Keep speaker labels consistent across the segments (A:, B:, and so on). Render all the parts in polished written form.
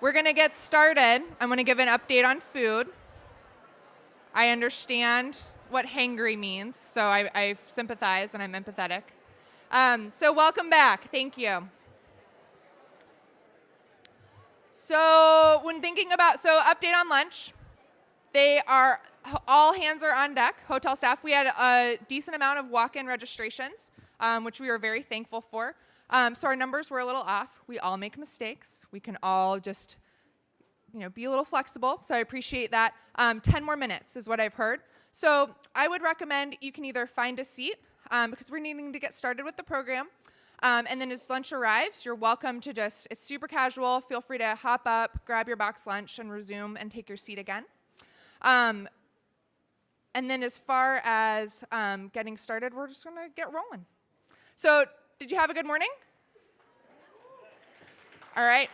A: We're going to get started. I'm going to give an update on food. I understand what hangry means, so I sympathize and I'm empathetic. So welcome back. Thank you. So when thinking about, update on lunch. They are, all hands are on deck, hotel staff. We had a decent amount of walk-in registrations, which we were very thankful for. So our numbers were a little off. We all make mistakes. We can all just, be a little flexible. So I appreciate that. 10 more minutes is what I've heard. So I would recommend you can either find a seat, because we're needing to get started with the program. And then as lunch arrives, you're welcome to it's super casual. Feel free to hop up, grab your box lunch, and resume and take your seat again. And then as far as getting started, we're just going to get rolling. So did you have a good morning? All right.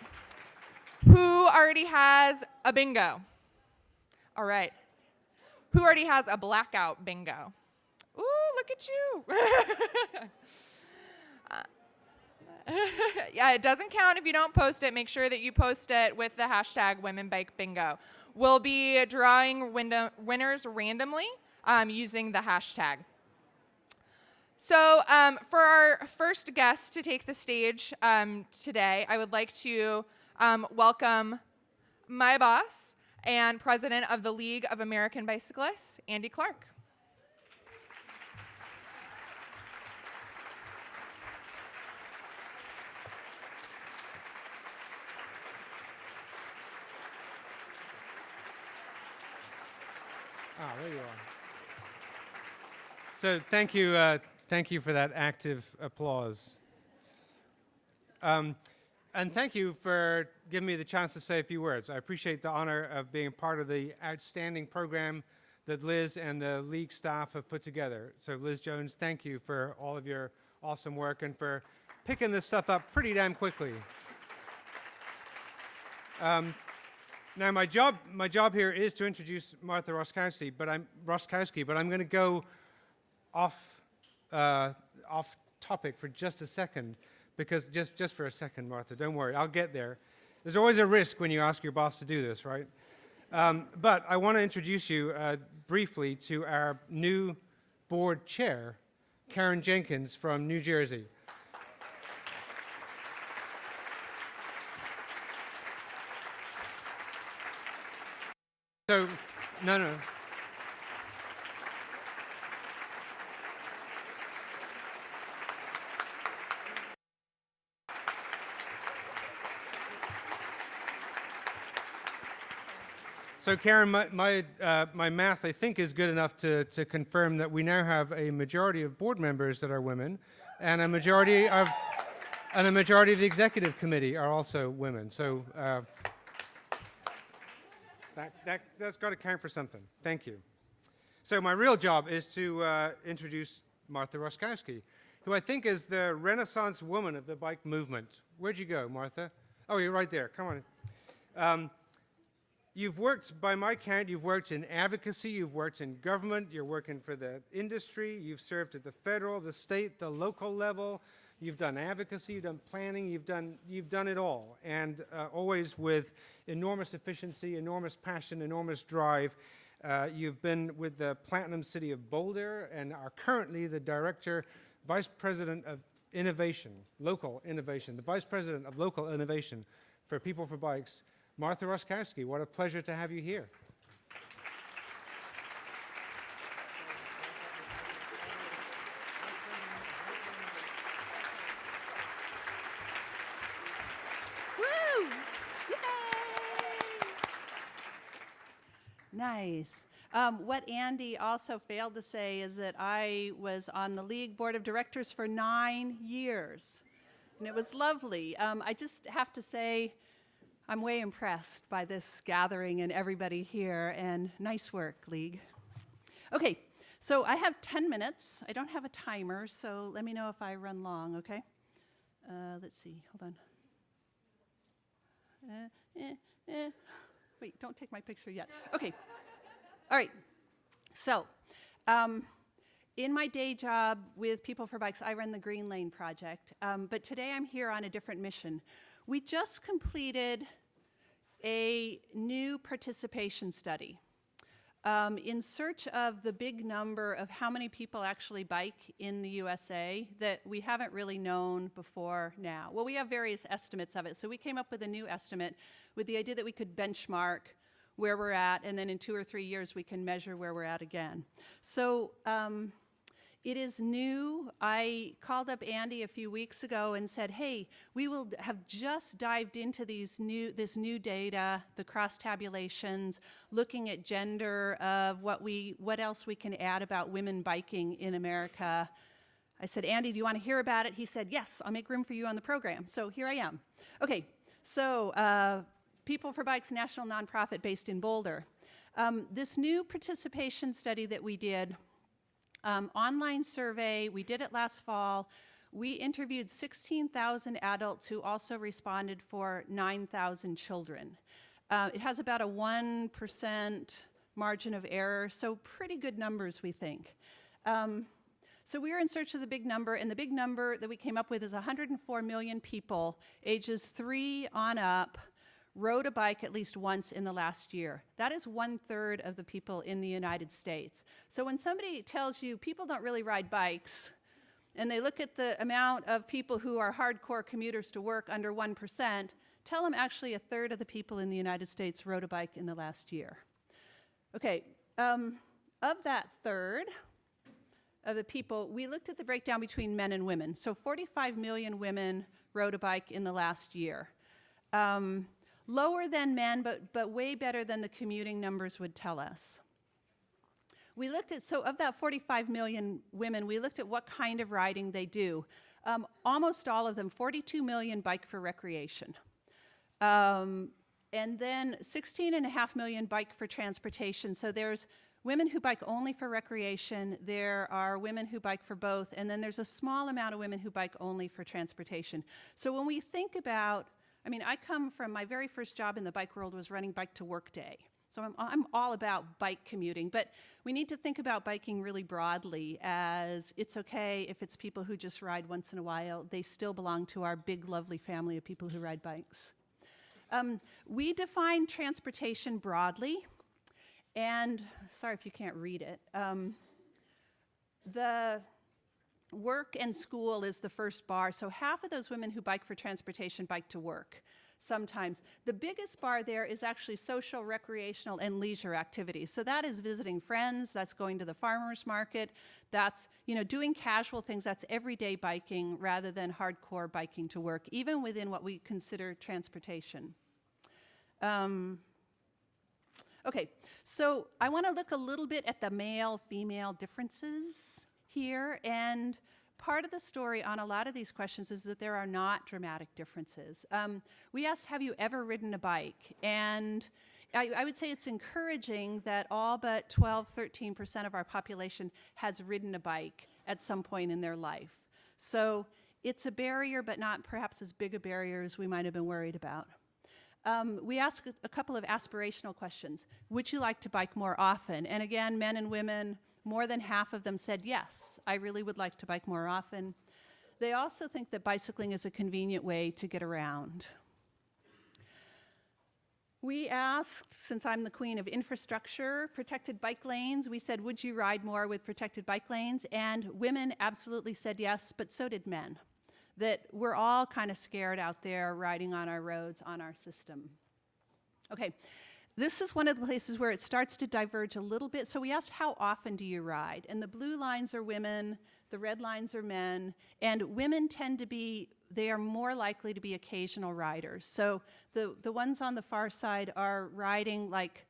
A: Who already has a bingo? All right. Who already has a blackout bingo? Ooh, look at you. Yeah, it doesn't count if you don't post it. Make sure that you post it with the hashtag WomenBikeBingo. We'll be drawing winners randomly using the hashtag. So for our first guest to take the stage today, I would like to welcome my boss and president of the League of American Bicyclists, Andy Clark.
B: Ah, there you are. So thank you for that active applause. And thank you for giving me the chance to say a few words. I appreciate the honor of being part of the outstanding program that Liz and the league staff have put together. So Liz Jones, thank you for all of your awesome work and for picking this stuff up pretty damn quickly. Now my job here is to introduce Martha Roskowski, but I'm going to go off topic for just a second, because just for a second, Martha, don't worry, I'll get there. There's always a risk when you ask your boss to do this, right? But I want to introduce you briefly to our new board chair, Karen Jenkins from New Jersey. So, no. So Karen, my math, I think, is good enough to confirm that we now have a majority of board members that are women, and a majority of the executive committee are also women. So that's got to count for something. Thank you. So my real job is to introduce Martha Roskowski, who I think is the Renaissance woman of the bike movement. Where'd you go, Martha? Oh, you're right there. Come on. You've worked, by my count, you've worked in advocacy, you've worked in government, you're working for the industry, you've served at the federal, the state, the local level, you've done advocacy, you've done planning, you've done it all, and always with enormous efficiency, enormous passion, enormous drive. You've been with the Platinum City of Boulder and are currently the Director, Vice President of Innovation, Local Innovation, the Vice President of Local Innovation for People for Bikes. Martha Roskowski, what a pleasure to have you here.
C: Woo! Yay! Nice. What Andy also failed to say is that I was on the League Board of Directors for 9 years, and it was lovely. I just have to say, I'm way impressed by this gathering and everybody here, and nice work, League. Okay, so I have 10 minutes. I don't have a timer, so let me know if I run long, okay? Let's see, hold on. Wait, don't take my picture yet. Okay, all right. So, in my day job with People for Bikes, I run the Green Lane Project, but today I'm here on a different mission. We just completed a new participation study. In search of the big number of how many people actually bike in the USA that we haven't really known before now. Well, we have various estimates of it, so we came up with a new estimate with the idea that we could benchmark where we're at, and then in 2 or 3 years we can measure where we're at again. So it is new. I called up Andy a few weeks ago and said, hey, we will have just dived into this new data, the cross-tabulations, looking at gender, of what else we can add about women biking in America. I said, Andy, do you want to hear about it? He said, yes, I'll make room for you on the program. So here I am. Okay, so People for Bikes, national nonprofit based in Boulder. This new participation study that we did, online survey, we did it last fall. We interviewed 16,000 adults who also responded for 9,000 children. It has about a 1% margin of error, so pretty good numbers, we think. So we were in search of the big number, and the big number that we came up with is 104 million people, ages 3 on up, rode a bike at least once in the last year. That is 1/3 of the people in the United States. So when somebody tells you people don't really ride bikes, and they look at the amount of people who are hardcore commuters to work, under 1%, tell them actually 1/3 of the people in the United States rode a bike in the last year. Okay, of that third of the people, we looked at the breakdown between men and women. So 45 million women rode a bike in the last year. Lower than men, but way better than the commuting numbers would tell us. We looked at, so of that 45 million women, we looked at what kind of riding they do. Almost all of them, 42 million bike for recreation. And then 16.5 million bike for transportation. So there's women who bike only for recreation, there are women who bike for both, and then there's a small amount of women who bike only for transportation. So when we think about, I mean, I come from, my very first job in the bike world was running Bike to Work Day. So I'm all about bike commuting, but we need to think about biking really broadly, as it's okay if it's people who just ride once in a while. They still belong to our big, lovely family of people who ride bikes. We define transportation broadly, and sorry if you can't read it. The work and school is the first bar, so half of those women who bike for transportation bike to work sometimes. The biggest bar there is actually social, recreational, and leisure activities. So that is visiting friends, that's going to the farmer's market, that's doing casual things, that's everyday biking rather than hardcore biking to work, even within what we consider transportation. Okay, so I want to look a little bit at the male-female differences here, and part of the story on a lot of these questions is that there are not dramatic differences. We asked, have you ever ridden a bike? And I would say it's encouraging that all but 12-13% of our population has ridden a bike at some point in their life. So it's a barrier, but not perhaps as big a barrier as we might have been worried about. We asked a couple of aspirational questions. Would you like to bike more often? And again, men and women, more than half of them said, yes, I really would like to bike more often. They also think that bicycling is a convenient way to get around. We asked, since I'm the queen of infrastructure, protected bike lanes, we said, would you ride more with protected bike lanes? And women absolutely said yes, but so did men. That we're all kind of scared out there riding on our roads, on our system. Okay, this is one of the places where it starts to diverge a little bit. So we asked, how often do you ride? And the blue lines are women, the red lines are men, and women tend to be, they are more likely to be occasional riders. So the ones on the far side are riding like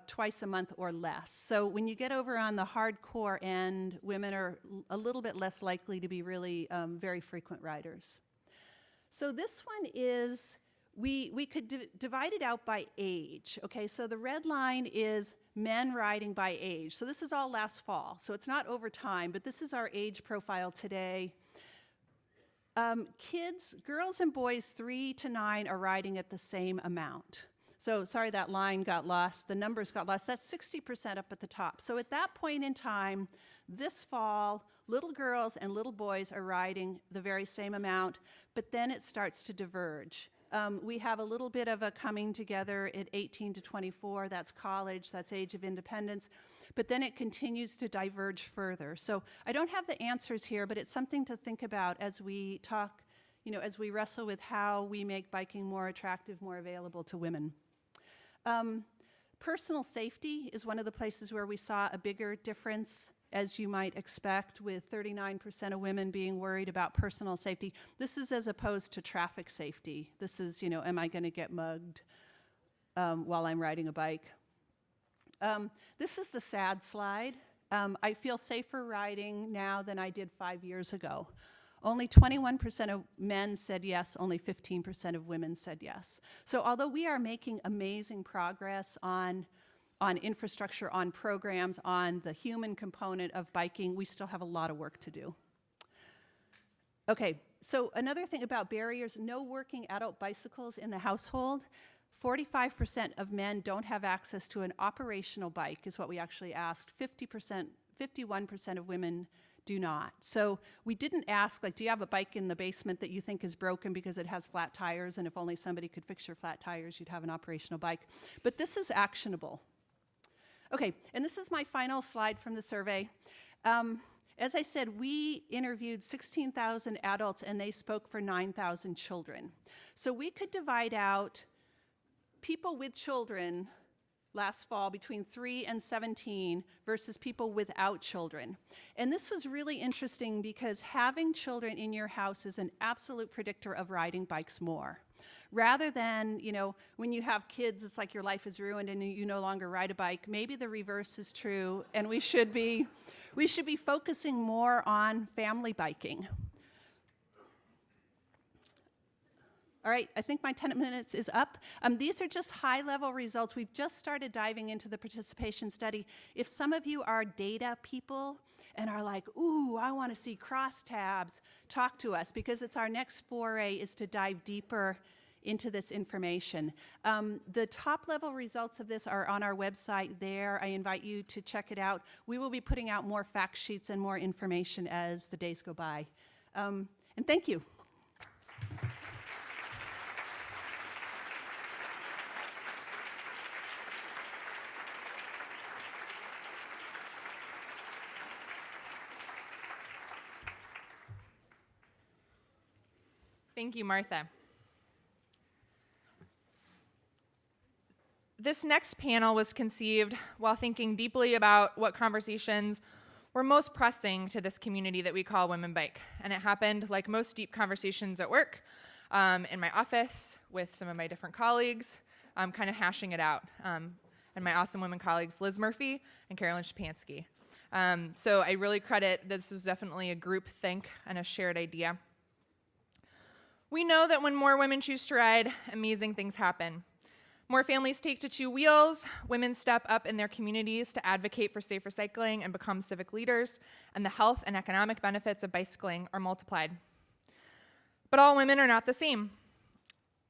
C: twice a month or less. So when you get over on the hardcore end, women are a little bit less likely to be really very frequent riders. So this one is, we could divide it out by age. Okay, so the red line is men riding by age. So this is all last fall. So it's not over time, but this is our age profile today. Kids, girls and boys 3 to 9 are riding at the same amount. So sorry that line got lost, the numbers got lost. That's 60% up at the top. So at that point in time, this fall, little girls and little boys are riding the very same amount, but then it starts to diverge. We have a little bit of a coming together at 18 to 24. That's college, that's age of independence. But then it continues to diverge further. So I don't have the answers here, but it's something to think about as we talk, as we wrestle with how we make biking more attractive, more available to women. Personal safety is one of the places where we saw a bigger difference, as you might expect, with 39% of women being worried about personal safety. This is as opposed to traffic safety. This is, am I going to get mugged while I'm riding a bike? This is the sad slide. I feel safer riding now than I did 5 years ago. Only 21% of men said yes, only 15% of women said yes. So although we are making amazing progress on infrastructure, on programs, on the human component of biking, we still have a lot of work to do. Okay, so another thing about barriers, no working adult bicycles in the household. 45% of men don't have access to an operational bike, is what we actually asked. 51% of women do not. So we didn't ask, do you have a bike in the basement that you think is broken because it has flat tires, and if only somebody could fix your flat tires, you'd have an operational bike. But this is actionable. Okay, and this is my final slide from the survey. As I said, we interviewed 16,000 adults, and they spoke for 9,000 children. So we could divide out people with children last fall between 3 and 17 versus people without children. And this was really interesting because having children in your house is an absolute predictor of riding bikes more. Rather than, when you have kids, it's like your life is ruined and you no longer ride a bike. Maybe the reverse is true, and we should be focusing more on family biking. All right, I think my 10 minutes is up. These are just high-level results. We've just started diving into the participation study. If some of you are data people and are like, ooh, I want to see crosstabs, talk to us, because it's our next foray is to dive deeper into this information. The top-level results of this are on our website there. I invite you to check it out. We will be putting out more fact sheets and more information as the days go by. And thank you.
A: Thank you, Martha. This next panel was conceived while thinking deeply about what conversations were most pressing to this community that we call Women Bike. And it happened, like most deep conversations at work, in my office with some of my different colleagues, kind of hashing it out. And my awesome women colleagues, Liz Murphy and Carolyn Shapansky. So I really credit this was definitely a group think and a shared idea. We know that when more women choose to ride, amazing things happen. More families take to two wheels, women step up in their communities to advocate for safer cycling and become civic leaders, and the health and economic benefits of bicycling are multiplied. But all women are not the same.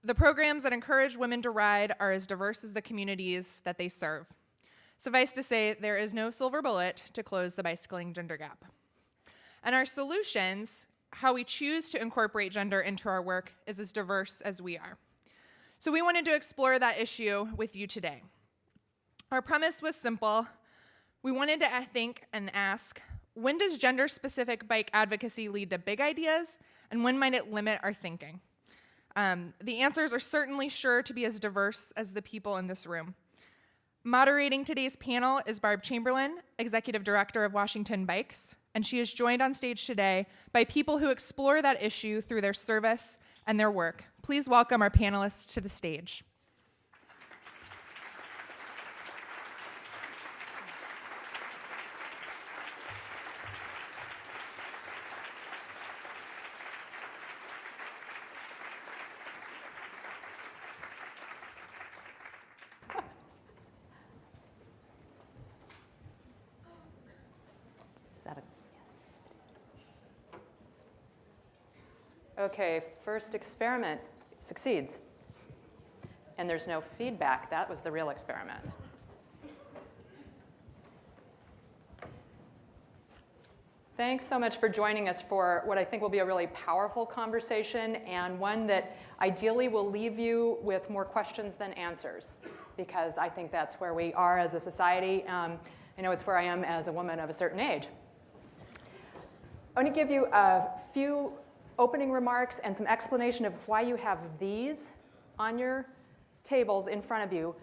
A: The programs that encourage women to ride are as diverse as the communities that they serve. Suffice to say, there is no silver bullet to close the bicycling gender gap. And our solutions, how we choose to incorporate gender into our work, is as diverse as we are. So we wanted to explore that issue with you today. Our premise was simple. We wanted to think and ask, when does gender-specific bike advocacy lead to big ideas, and when might it limit our thinking? The answers are certainly sure to be as diverse as the people in this room. Moderating today's panel is Barb Chamberlain, Executive Director of Washington Bikes, and she is joined on stage today by people who explore that issue through their service and their work. Please welcome our panelists to the stage.
D: Yes, it is. Okay, first experiment succeeds. And there's no feedback. That was the real experiment. Thanks so much for joining us for what I think will be a really powerful conversation, and one that ideally will leave you with more questions than answers, because I think that's where we are as a society. I know it's where I am as a woman of a certain age. I want to give you a few opening remarks and some explanation of why you have these on your tables in front of you.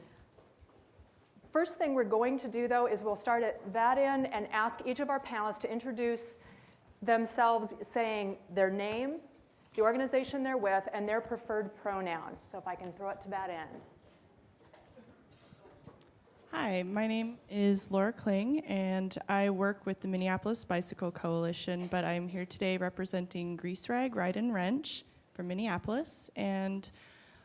D: First thing we're going to do, though, is we'll start at that end and ask each of our panelists to introduce themselves, saying their name, the organization they're with, and their preferred pronoun. So if I can throw it to that end.
E: Hi, my name is Laura Kling, and I work with the Minneapolis Bicycle Coalition, but I'm here today representing Grease Rag, Ride and Wrench from Minneapolis, and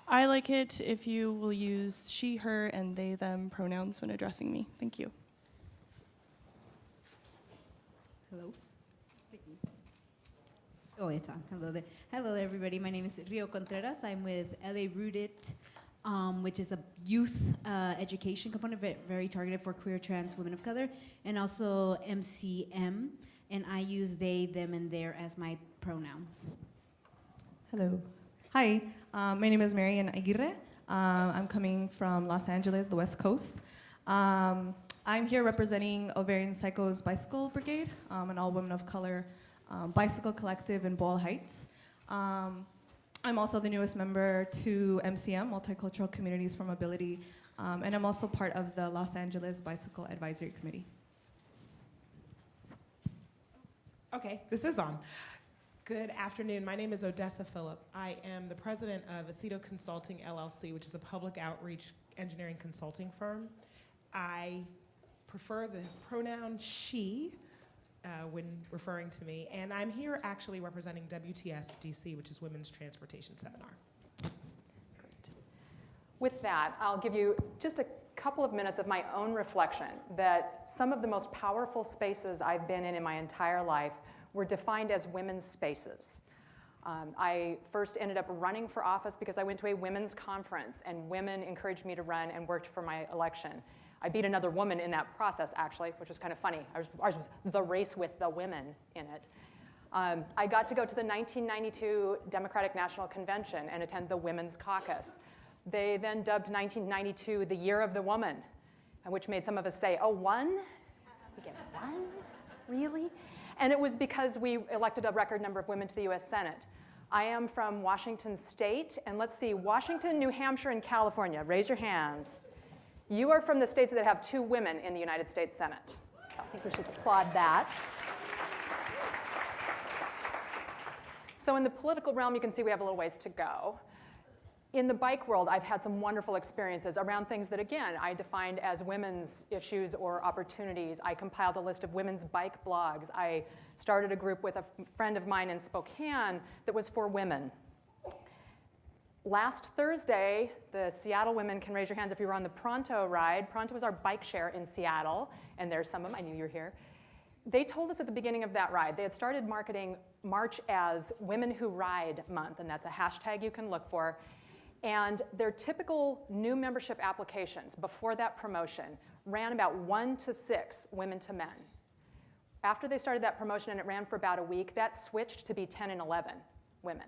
E: I like it if you will use she, her, and they, them pronouns when addressing me. Thank you.
F: Hello. Oh, it's on. Hello there. Hello, everybody. My name is Rio Contreras. I'm with LA Rooted, which is a youth education component very targeted for queer, trans, women of color, and also MCM. And I use they, them, and their as my pronouns.
G: Hello. Hi, my name is Marian Aguirre. I'm coming from Los Angeles, the West Coast. I'm here representing Ovarian Psycho's Bicycle Brigade, an all women of color bicycle collective in Boyle Heights. I'm also the newest member to MCM, Multicultural Communities for Mobility, and I'm also part of the Los Angeles Bicycle Advisory Committee.
H: Okay, this is on. Good afternoon. My name is Odessa Phillip. I am the president of Aceto Consulting LLC, which is a public outreach engineering consulting firm. I prefer the pronoun she when referring to me, and I'm here actually representing WTS DC, which is Women's Transportation Seminar.
D: Great. With that, I'll give you just a couple of minutes of my own reflection that some of the most powerful spaces I've been in my entire life were defined as women's spaces. I first ended up running for office because I went to a women's conference and women encouraged me to run and worked for my election. I beat another woman in that process, actually, which was kind of funny. Ours was the race with the women in it. I got to go to the 1992 Democratic National Convention and attend the Women's Caucus. They then dubbed 1992 the Year of the Woman, which made some of us say, oh, one? We get one? Really? And it was because we elected a record number of women to the US Senate. I am from Washington State, and let's see, Washington, New Hampshire, and California. Raise your hands. You are from the states that have 2 women in the United States Senate. So I think we should applaud that. So in the political realm, you can see we have a little ways to go. In the bike world, I've had some wonderful experiences around things that, again, I defined as women's issues or opportunities. I compiled a list of women's bike blogs. I started a group with a friend of mine in Spokane that was for women. Last Thursday, the Seattle women can raise your hands if you were on the Pronto ride. Pronto was our bike share in Seattle, and there's some of them. I knew you were here. They told us at the beginning of that ride, they had started marketing March as Women Who Ride Month, and that's a hashtag you can look for. And their typical new membership applications before that promotion ran about 1 to 6 women to men. After they started that promotion and it ran for about a week, that switched to be 10 and 11 women.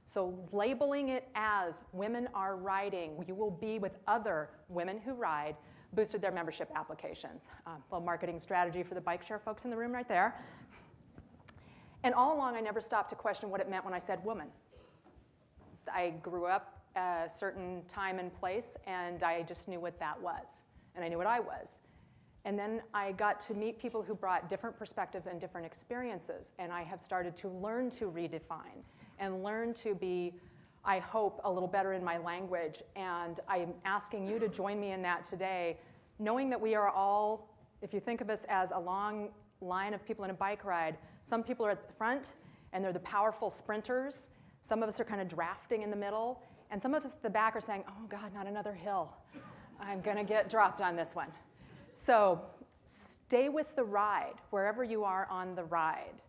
D: So labeling it as women are riding, you will be with other women who ride, boosted their membership applications. Little marketing strategy for the bike share folks in the room right there. And all along, I never stopped to question what it meant when I said woman. I grew up a certain time and place, and I just knew what that was, and I knew what I was. And then I got to meet people who brought different perspectives and different experiences, and I have started to learn to redefine and learn to be, I hope, a little better in my language. And I'm asking you to join me in that today, knowing that we are all, if you think of us as a long line of people in a bike ride, some people are at the front, and they're the powerful sprinters. Some of us are kind of drafting in the middle, and some of us at the back are saying, oh God, not another hill. I'm gonna get dropped on this one. So stay with the ride, wherever you are on the ride.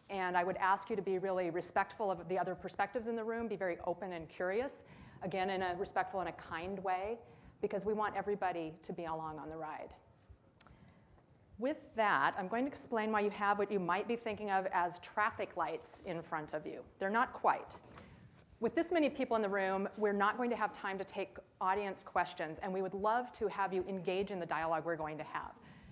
D: And I would ask you to be really respectful of the other perspectives in the room, be very open and curious, again, in a respectful and a kind way, because we want everybody to be along on the ride. With that, I'm going to explain why you have what you might be thinking of as traffic lights in front of you. They're not quite. With this many people in the room, we're not going to have time to take audience questions, and we would love to have you engage in the dialogue we're going to have.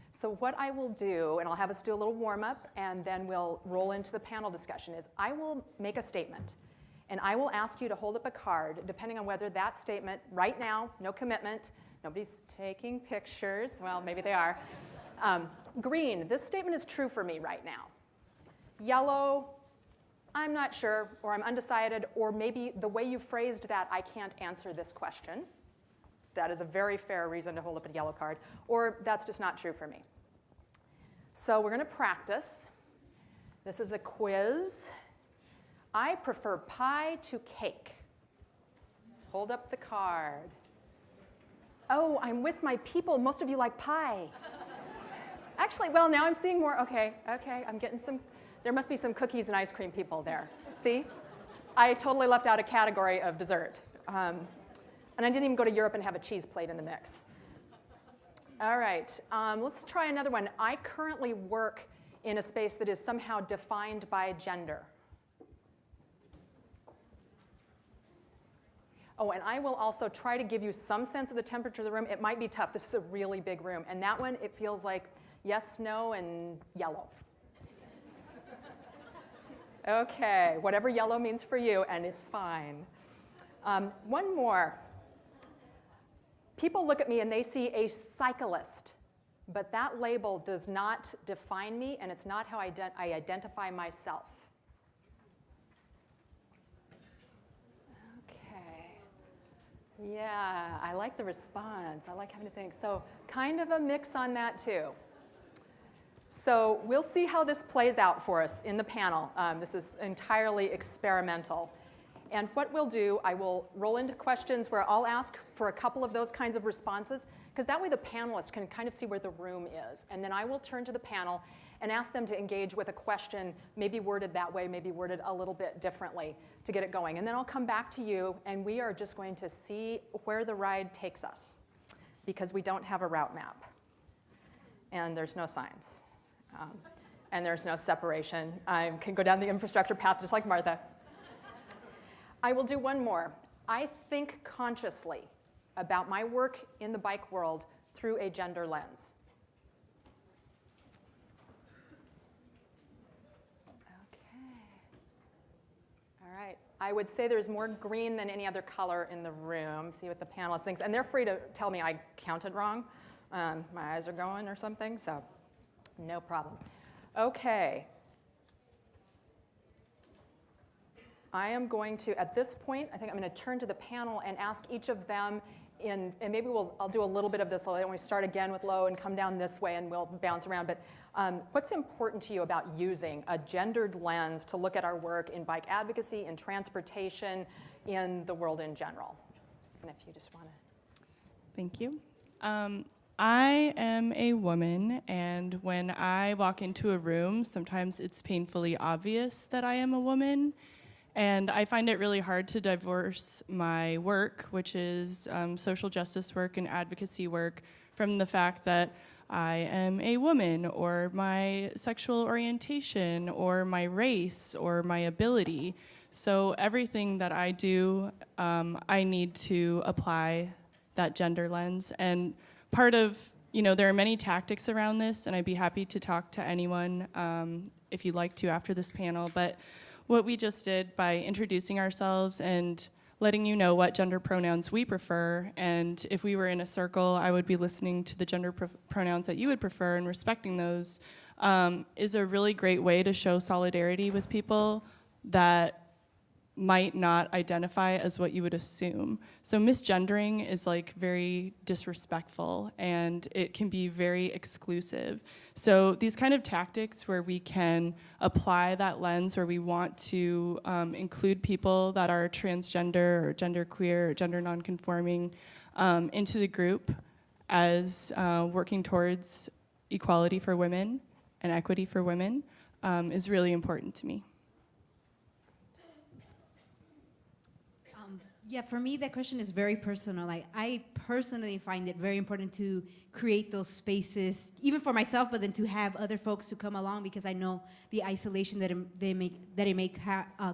D: So what I will do, and I'll have us do a little warm-up, and then we'll roll into the panel discussion, is I will make a statement, and I will ask you to hold up a card, depending on whether that statement, right now, no commitment, nobody's taking pictures, well, maybe they are. Green, this statement is true for me right now. Yellow, I'm not sure, or I'm undecided, or maybe the way you phrased that, I can't answer this question. That is a very fair reason to hold up a yellow card, or that's just not true for me. So we're going to practice. This is a quiz. I prefer pie to cake. Hold up the card. Oh, I'm with my people. Most of you like pie. Actually, well, now I'm seeing more. Okay, I'm getting some. There must be some cookies and ice cream people there. See? I totally left out a category of dessert. And I didn't even go to Europe and have a cheese plate in the mix. All right, let's try another one. I currently work in a space that is somehow defined by gender. Oh, and I will also try to give you some sense of the temperature of the room. It might be tough. This is a really big room. And that one, it feels like yes, no, and yellow. Okay, whatever yellow means for you, and it's fine. One more. People look at me and they see a cyclist, but that label does not define me, and it's not how I identify myself. Okay. Yeah, I like the response. I like having to think. So kind of a mix on that, too. So we'll see how this plays out for us in the panel. This is entirely experimental. And what we'll do, I will roll into questions where I'll ask for a couple of those kinds of responses, because that way the panelists can kind of see where the room is. And then I will turn to the panel and ask them to engage with a question, maybe worded that way, maybe worded a little bit differently to get it going. And then I'll come back to you, and we are just going to see where the ride takes us, because we don't have a route map. And there's no signs. And there's no separation. I can go down the infrastructure path just like Martha. I will do one more. I think consciously about my work in the bike world through a gender lens. Okay. All right. I would say there's more green than any other color in the room. See what the panelists think. And they're free to tell me I counted wrong. My eyes are going or something, so no problem. Okay. I am going to, at this point, I think I'm going to turn to the panel and ask each of them and maybe I'll do a little bit of this. I'll we start again with low and come down this way, and we'll bounce around. But what's important to you about using a gendered lens to look at our work in bike advocacy, in transportation, in the world in general? And if you just want to.
E: Thank you. I am a woman, and when I walk into a room, sometimes it's painfully obvious that I am a woman. And I find it really hard to divorce my work, which is social justice work and advocacy work, from the fact that I am a woman, or my sexual orientation, or my race, or my ability. So everything that I do, I need to apply that gender lens. And part of, there are many tactics around this, and I'd be happy to talk to anyone if you'd like to after this panel. But what we just did by introducing ourselves and letting you know what gender pronouns we prefer, and if we were in a circle, I would be listening to the gender pronouns that you would prefer and respecting those, is a really great way to show solidarity with people that might not identify as what you would assume. So misgendering is very disrespectful, and it can be very exclusive. So these kind of tactics where we can apply that lens, where we want to include people that are transgender or genderqueer or gender nonconforming into the group as working towards equality for women and equity for women is really important to me.
F: Yeah, for me, that question is very personal. Like, I personally find it very important to create those spaces, even for myself, but then to have other folks to come along because I know the isolation that it may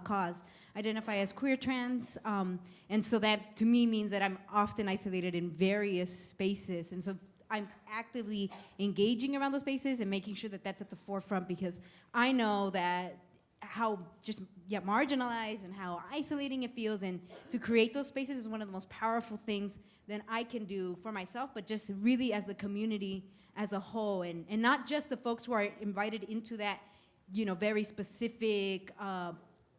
F: cause. I identify as queer trans, and so that to me means that I'm often isolated in various spaces, and so I'm actively engaging around those spaces and making sure that that's at the forefront because I know that how just marginalized and how isolating it feels, and to create those spaces is one of the most powerful things that I can do for myself, but just really as the community as a whole, and not just the folks who are invited into that, very specific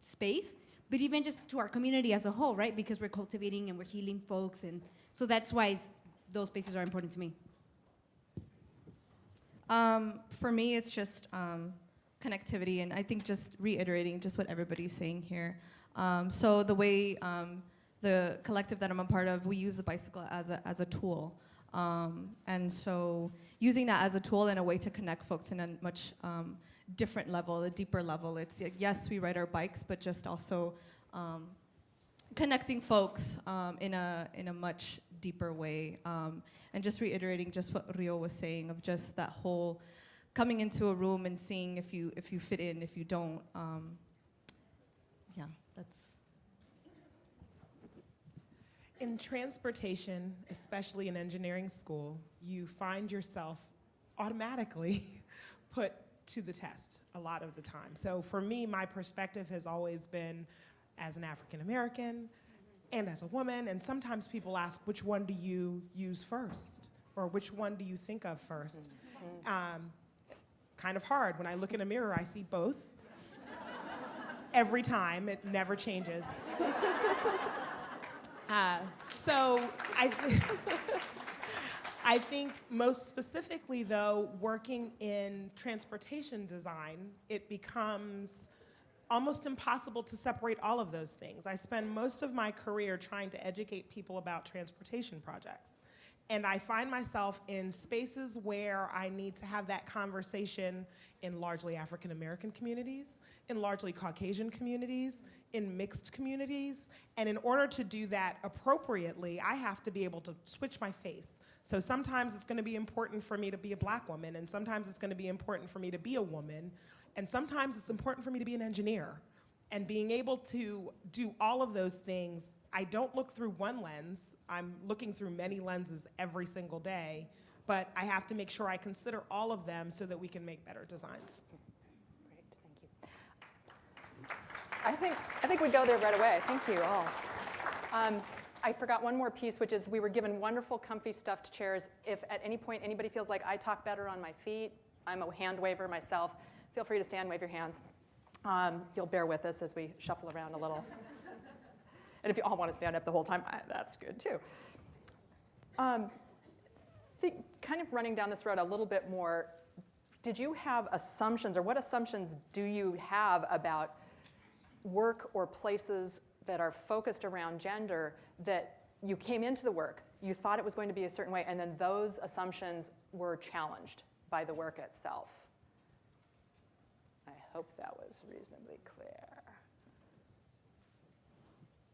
F: space, but even just to our community as a whole, right? Because we're cultivating and we're healing folks, and so that's why those spaces are important to me.
G: For me, it's just connectivity, and I think just reiterating just what everybody's saying here. So the way the collective that I'm a part of, we use the bicycle as a tool. And so using that as a tool and a way to connect folks in a much different level, a deeper level. It's, yes, we ride our bikes, but just also connecting folks in a much deeper way. And just reiterating just what Rio was saying of just that whole coming into a room and seeing if you fit in, if you don't. Yeah, that's.
H: In transportation, especially in engineering school, you find yourself automatically put to the test a lot of the time. So for me, my perspective has always been as an African American and as a woman, and sometimes people ask, which one do you use first? Or which one do you think of first? Kind of hard. When I look in a mirror, I see both. Every time, it never changes. So I think most specifically, though, working in transportation design, it becomes almost impossible to separate all of those things. I spend most of my career trying to educate people about transportation projects. And I find myself in spaces where I need to have that conversation in largely African American communities, in largely Caucasian communities, in mixed communities. And in order to do that appropriately, I have to be able to switch my face. So sometimes it's gonna be important for me to be a Black woman, and sometimes it's gonna be important for me to be a woman, and sometimes it's important for me to be an engineer. And being able to do all of those things, I don't look through one lens. I'm looking through many lenses every single day, but I have to make sure I consider all of them so that we can make better designs.
D: Great, thank you. I think we go there right away. Thank you all. I forgot one more piece, which is we were given wonderful, comfy, stuffed chairs. If at any point anybody feels like I talk better on my feet, I'm a hand waver myself, feel free to stand, wave your hands. You'll bear with us as we shuffle around a little. And if you all want to stand up the whole time, that's good too. Kind of running down this road a little bit more, did you have assumptions, or what assumptions do you have about work or places that are focused around gender that you came into the work, you thought it was going to be a certain way, and then those assumptions were challenged by the work itself? I hope that was reasonably clear.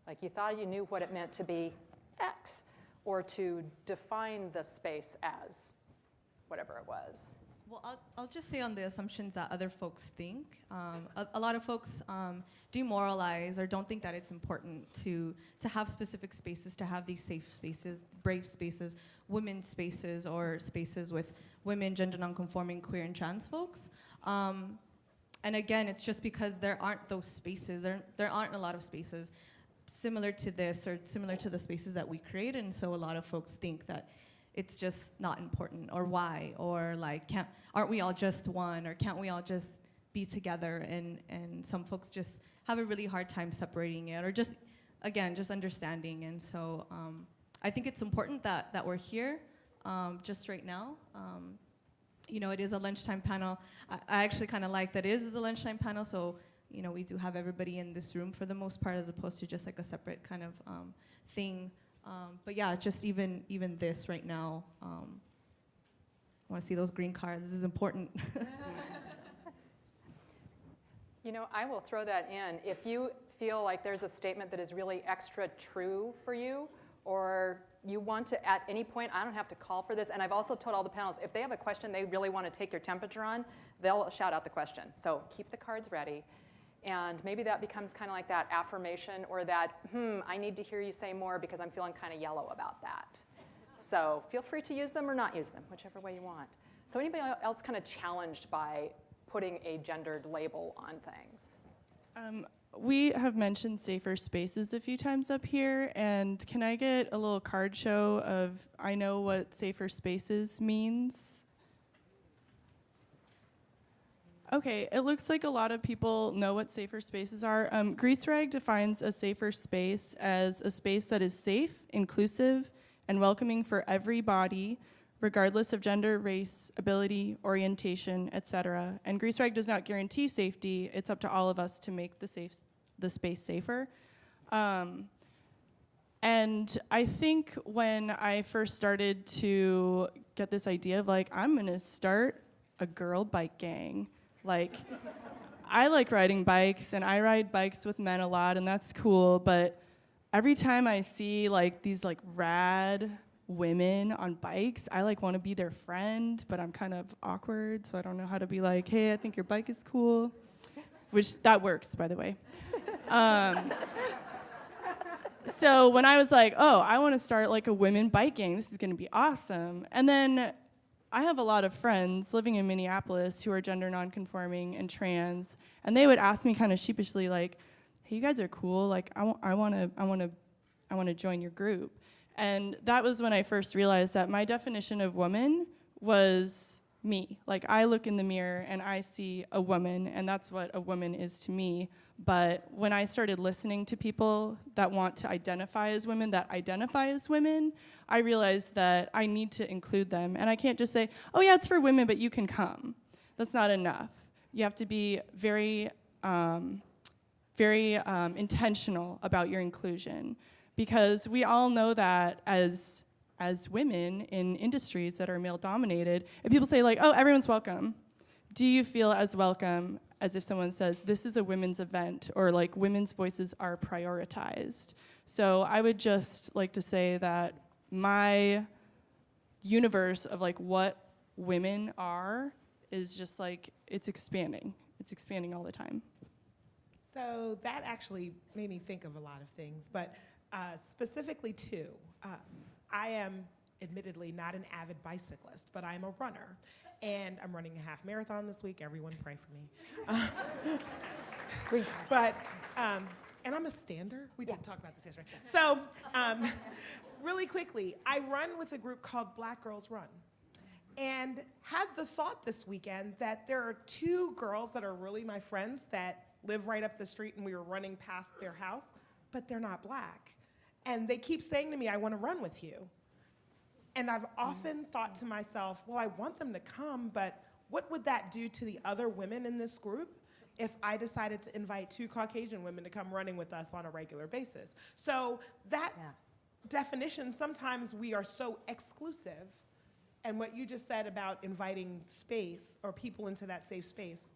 D: Like you thought you knew what it meant to be X, or to define the space as whatever it was.
G: Well, I'll just say on the assumptions that other folks think. A lot of folks demoralize or don't think that it's important to have specific spaces, to have these safe spaces, brave spaces, women's spaces, or spaces with women, gender nonconforming, queer, and trans folks. And again, it's just because there aren't those spaces. There aren't a lot of spaces similar to this or similar to the spaces that we create, and so a lot of folks think that it's just not important, or why, or like, aren't we all just one, or can't we all just be together? And some folks just have a really hard time separating it, or just, again, just understanding. And so I think it's important that we're here just right now. You know, it is a lunchtime panel. I actually kind of like that it is a lunchtime panel, so you know, we do have everybody in this room for the most part, as opposed to just like a separate kind of thing. But yeah, just even this right now, I want to see those green cards. This is important.
D: You know, I will throw that in. If you feel like there's a statement that is really extra true for you, or you want to, at any point, I don't have to call for this, and I've also told all the panelists, if they have a question they really want to take your temperature on, they'll shout out the question. So keep the cards ready. And maybe that becomes kind of like that affirmation, or that, I need to hear you say more because I'm feeling kind of yellow about that. So feel free to use them or not use them, whichever way you want. So anybody else kind of challenged by putting a gendered label on things?
E: We have mentioned safer spaces a few times up here, and can I get a little card show of I know what safer spaces means? Okay, it looks like a lot of people know what safer spaces are. Grease Rag defines a safer space as a space that is safe, inclusive, and welcoming for everybody, regardless of gender, race, ability, orientation, etc. And Grease Rag does not guarantee safety. It's up to all of us to make the space safer. And I think when I first started to get this idea of like, I'm gonna start a girl bike gang. Like, I like riding bikes, and I ride bikes with men a lot, and that's cool, but every time I see like these like rad women on bikes, I like want to be their friend, but I'm kind of awkward, so I don't know how to be like, hey, I think your bike is cool, which that works, by the way. So when I was like, oh, I want to start like a women bike gang, this is going to be awesome. And then I have a lot of friends living in Minneapolis who are gender nonconforming and trans, and they would ask me kind of sheepishly like, hey, you guys are cool, like I want to join your group. And that was when I first realized that my definition of woman was me. Like, I look in the mirror and I see a woman, and that's what a woman is to me. But when I started listening to people that want to identify as women, I realized that I need to include them. And I can't just say, oh yeah, it's for women, but you can come. That's not enough. You have to be very intentional about your inclusion, because we all know that as women in industries that are male-dominated, if people say like, oh, everyone's welcome, do you feel as welcome as if someone says, this is a women's event, or like women's voices are prioritized? So I would just like to say that my universe of like what women are is just like, it's expanding. It's expanding all the time.
H: So that actually made me think of a lot of things, but specifically two. I am admittedly not an avid bicyclist, but I'm a runner. And I'm running a half marathon this week. Everyone pray for me.
D: Great.
H: But, and I'm a stander. We did talk about this yesterday. So, really quickly, I run with a group called Black Girls Run. And had the thought this weekend that there are two girls that are really my friends that live right up the street, and we were running past their house, but they're not black. And they keep saying to me, I want to run with you. And I've often thought to myself, well, I want them to come, but what would that do to the other women in this group if I decided to invite two Caucasian women to come running with us on a regular basis? So that definition, sometimes we are so exclusive. And what you just said about inviting space or people into that safe space.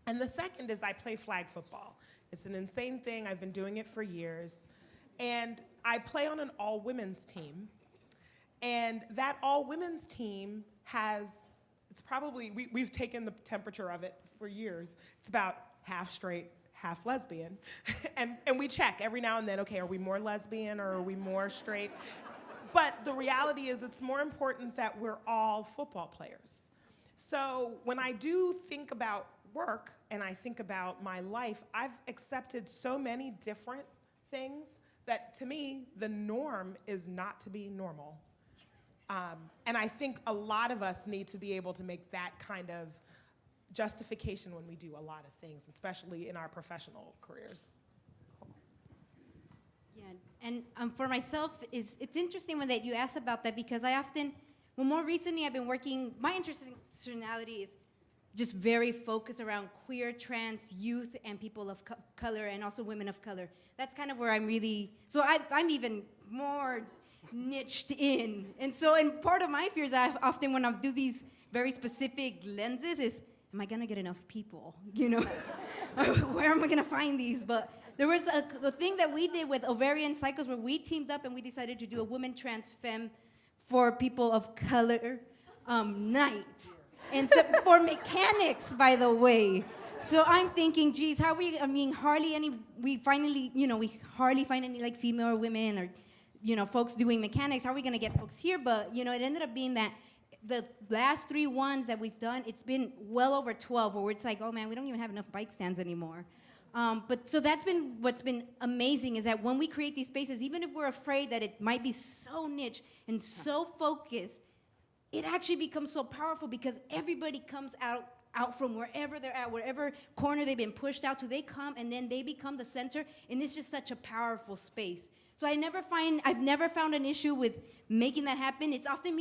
H: And the second is I play flag football. It's an insane thing. I've been doing it for years. And I play on an all-women's team. And that all-women's team has, it's probably, we've taken the temperature of it for years. It's about half straight, half lesbian. and we check every now and then, okay, are we more lesbian or are we more straight? But the reality is it's more important that we're all football players. So when I do think about work and I think about my life, I've accepted so many different things that to me, the norm is not to be normal. And I think a lot of us need to be able to make that kind of justification when we do a lot of things, especially in our professional careers.
F: Yeah, and for myself, it's interesting when that you asked about that, because I often, well, more recently I've been working, my intersectionality is just very focused around queer, trans, youth, and people of color, and also women of color. That's kind of where I'm really, so I'm even more niched in. And so, and part of my fears I often when I do these very specific lenses is, am I gonna get enough people? You know, where am I gonna find these? But there was the thing that we did with ovarian cycles where we teamed up and we decided to do a women trans femme for people of color night. And so for mechanics, by the way. So I'm thinking, geez, how are we, we hardly find any like female or women or, folks doing mechanics. How are we gonna get folks here? But, it ended up being that the last 3 ones that we've done, it's been well over 12 where it's like, oh man, we don't even have enough bike stands anymore. But so that's been what's been amazing is that when we create these spaces, even if we're afraid that it might be so niche and so focused, it actually becomes so powerful because everybody comes out from wherever they're at, wherever corner they've been pushed out to, they come and then they become the center, and it's just such a powerful space. So I've never found an issue with making that happen. It's often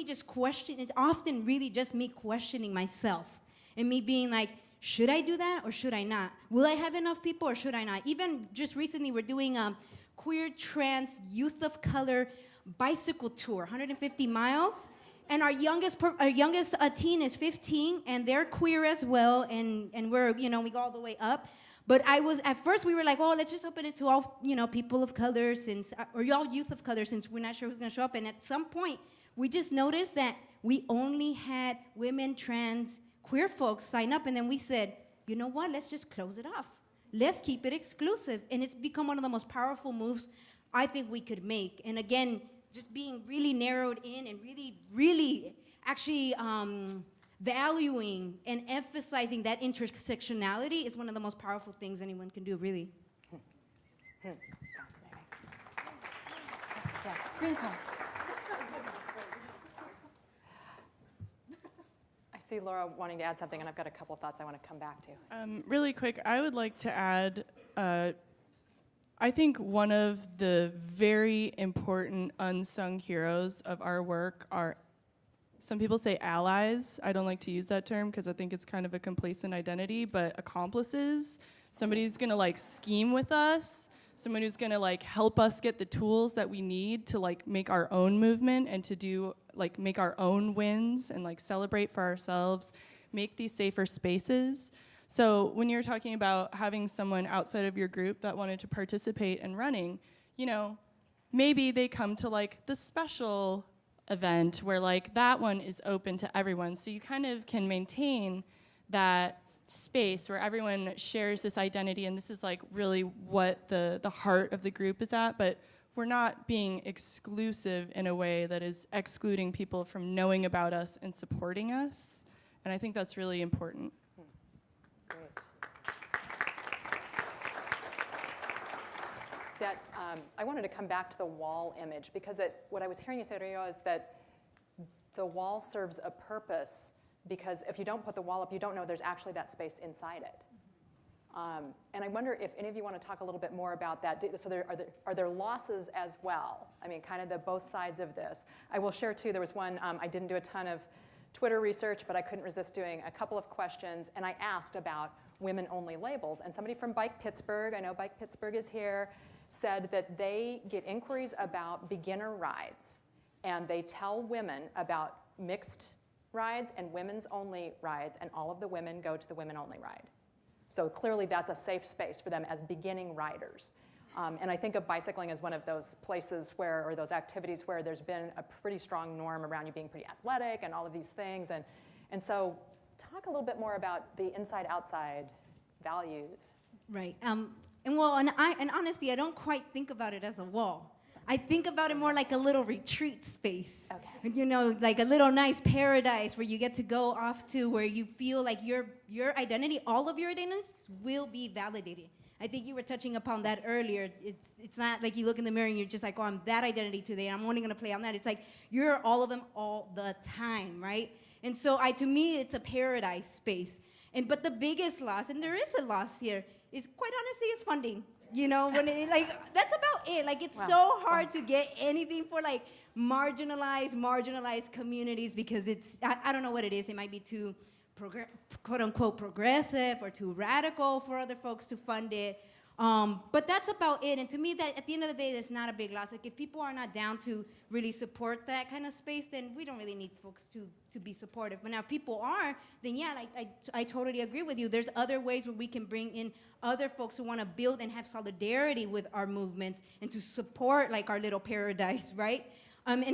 F: really just me questioning myself and me being like, should I do that or should I not? Will I have enough people or should I not? Even just recently, we're doing a queer, trans, youth of color bicycle tour, 150 miles. And our youngest teen is 15, and they're queer as well, and we're, we go all the way up. But at first we were like, oh, let's just open it to all, people of color or y'all youth of color since we're not sure who's gonna show up. And at some point, we just noticed that we only had women, trans, queer folks sign up, and then we said, you know what, let's just close it off. Let's keep it exclusive. And it's become one of the most powerful moves I think we could make. And again, just being really narrowed in and really, really actually valuing and emphasizing that intersectionality is one of the most powerful things anyone can do, really.
D: Fascinating. Yeah, green card. I see Laura wanting to add something, and I've got a couple of thoughts I want to come back to.
E: Really quick, I would like to add, I think one of the very important unsung heroes of our work are, some people say allies. I don't like to use that term because I think it's kind of a complacent identity, but accomplices. Somebody who's gonna like scheme with us, someone who's gonna like help us get the tools that we need to like make our own movement and to do like make our own wins and like celebrate for ourselves, make these safer spaces. So when you're talking about having someone outside of your group that wanted to participate in running, maybe they come to like the special event where like that one is open to everyone. So you kind of can maintain that space where everyone shares this identity, and this is like really what the heart of the group is at, but we're not being exclusive in a way that is excluding people from knowing about us and supporting us. And I think that's really important.
D: Great. I wanted to come back to the wall image because what I was hearing you say, Rio, is that the wall serves a purpose because if you don't put the wall up, you don't know there's actually that space inside it. And I wonder if any of you want to talk a little bit more about that. So are there losses as well? I mean, kind of the both sides of this. I will share too, there was one, I didn't do a ton of Twitter research, but I couldn't resist doing a couple of questions, and I asked about women-only labels. And somebody from Bike Pittsburgh, I know Bike Pittsburgh is here, said that they get inquiries about beginner rides, and they tell women about mixed rides and women's-only rides, and all of the women go to the women-only ride. So clearly that's a safe space for them as beginning riders. And I think of bicycling as one of those places or those activities where there's been a pretty strong norm around you being pretty athletic and all of these things. And so talk a little bit more about the inside-outside values.
F: Right. And honestly, I don't quite think about it as a wall. I think about it more like a little retreat space. Okay. Like a little nice paradise where you get to go off to where you feel like your identity, all of your identities will be validated. I think you were touching upon that earlier. It's not like you look in the mirror and you're just like, oh, I'm that identity today, and I'm only gonna play on that. It's like you're all of them all the time, right? And so to me, it's a paradise space. But the biggest loss, and there is a loss here, is quite honestly, is funding. That's about it. Like, it's so hard to get anything for like marginalized communities because I don't know what it is. It might be too quote unquote progressive or too radical for other folks to fund it, But that's about it. And to me, that at the end of the day, that's not a big loss. Like if people are not down to really support that kind of space, then we don't really need folks to be supportive. But now if people are, then yeah, like I totally agree with you. There's other ways where we can bring in other folks who want to build and have solidarity with our movements and to support like our little paradise, right? And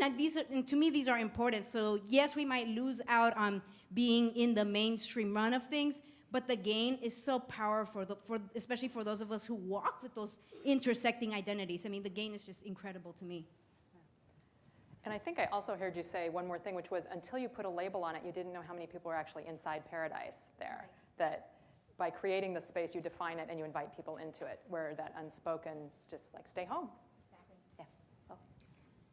F: to me, these are important. So yes, we might lose out on being in the mainstream run of things, but the gain is so powerful, especially for those of us who walk with those intersecting identities. I mean, the gain is just incredible to me.
D: And I think I also heard you say one more thing, which was until you put a label on it, you didn't know how many people were actually inside paradise there. That by creating the space, you define it and you invite people into it, where that unspoken, just like stay home. Exactly. Yeah. Oh.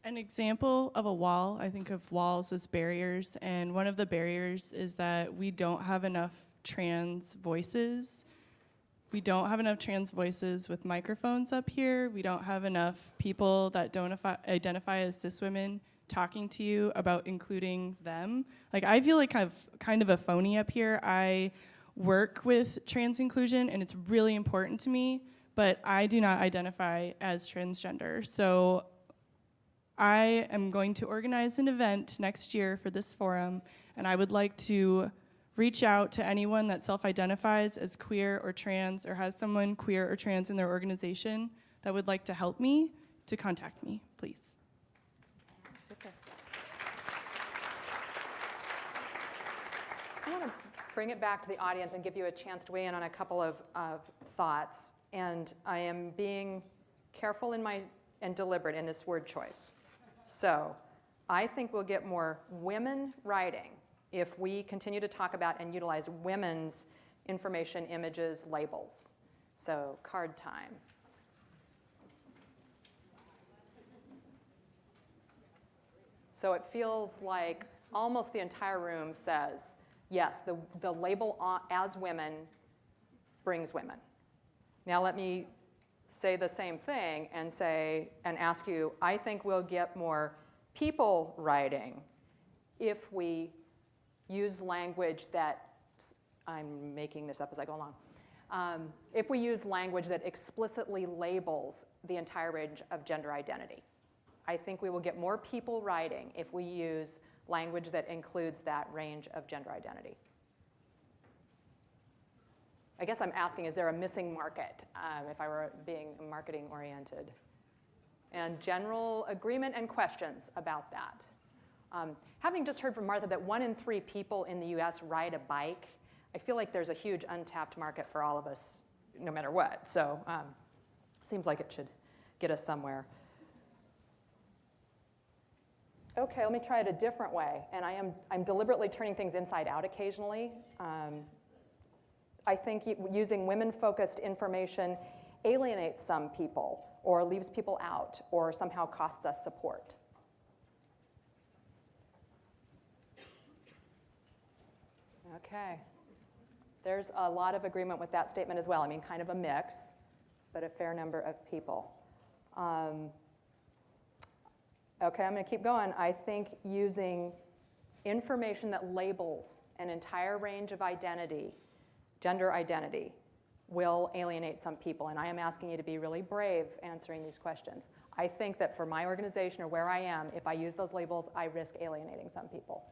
E: An example of a wall, I think of walls as barriers, and one of the barriers is that we don't have enough trans voices. We don't have enough trans voices with microphones up here. We don't have enough people that don't identify as cis women talking to you about including them. Like I feel like kind of a phony up here. I work with trans inclusion and it's really important to me, but I do not identify as transgender. So I am going to organize an event next year for this forum, and I would like to reach out to anyone that self-identifies as queer or trans or has someone queer or trans in their organization that would like to help me to contact me, please.
D: Super. I want to bring it back to the audience and give you a chance to weigh in on a couple of thoughts. And I am being careful and deliberate in this word choice. So I think we'll get more women writing if we continue to talk about and utilize women's information, images, labels. So card time. So it feels like almost the entire room says, yes, the label as women brings women. Now let me say the same thing and ask you, I think we'll get more people writing if we use language that, I'm making this up as I go along, if we use language that explicitly labels the entire range of gender identity. I think we will get more people writing if we use language that includes that range of gender identity. I guess I'm asking, is there a missing market if I were being marketing oriented? And general agreement and questions about that. Having just heard from Martha that 1 in 3 people in the US ride a bike, I feel like there's a huge untapped market for all of us, no matter what. So seems like it should get us somewhere. Okay, let me try it a different way. And I'm deliberately turning things inside out occasionally. I think using women-focused information alienates some people or leaves people out or somehow costs us support. Okay. There's a lot of agreement with that statement as well. I mean, kind of a mix, but a fair number of people. Okay, I'm going to keep going. I think using information that labels an entire range of identity, gender identity, will alienate some people. And I am asking you to be really brave answering these questions. I think that for my organization or where I am, if I use those labels, I risk alienating some people.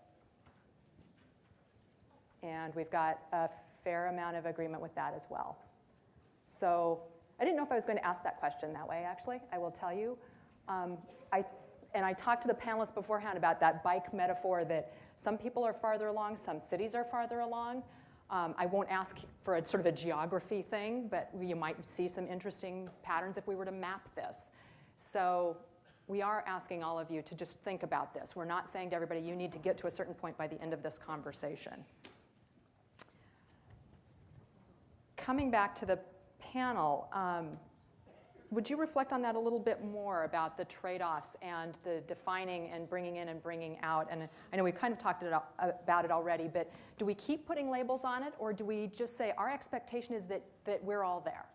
D: And we've got a fair amount of agreement with that as well. So I didn't know if I was going to ask that question that way, actually. I will tell you. I talked to the panelists beforehand about that bike metaphor that some people are farther along, some cities are farther along. I won't ask for a sort of a geography thing, but you might see some interesting patterns if we were to map this. So we are asking all of you to just think about this. We're not saying to everybody, you need to get to a certain point by the end of this conversation. Coming back to the panel, would you reflect on that a little bit more about the trade-offs and the defining and bringing in and bringing out? And I know we've kind of talked about it already, but do we keep putting labels on it, or do we just say our expectation is that we're all there?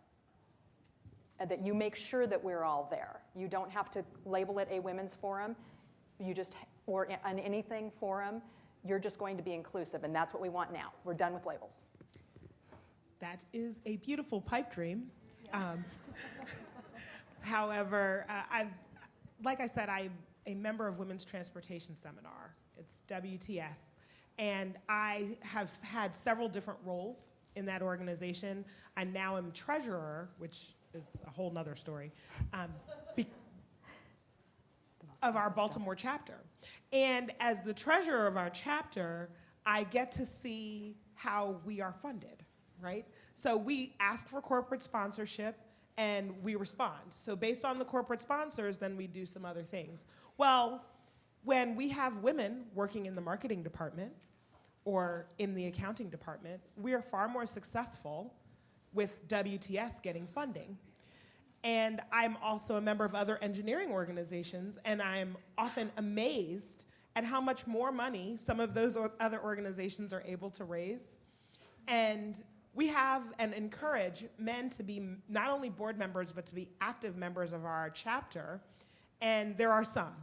D: And that you make sure that we're all there. You don't have to label it a women's forum, or an anything forum. You're just going to be inclusive, and that's what we want now. We're done with labels.
H: That is a beautiful pipe dream. Um, However, like I said, I'm a member of Women's Transportation Seminar. It's WTS. And I have had several different roles in that organization. I now am treasurer, which is a whole nother story, of our Baltimore chapter. And as the treasurer of our chapter, I get to see how we are funded, right? So we ask for corporate sponsorship and we respond. So based on the corporate sponsors, then we do some other things. Well, when we have women working in the marketing department or in the accounting department, we are far more successful with WTS getting funding. And I'm also a member of other engineering organizations, and I'm often amazed at how much more money some of those other organizations are able to raise. And we have and encourage men to be not only board members, but to be active members of our chapter. And there are some.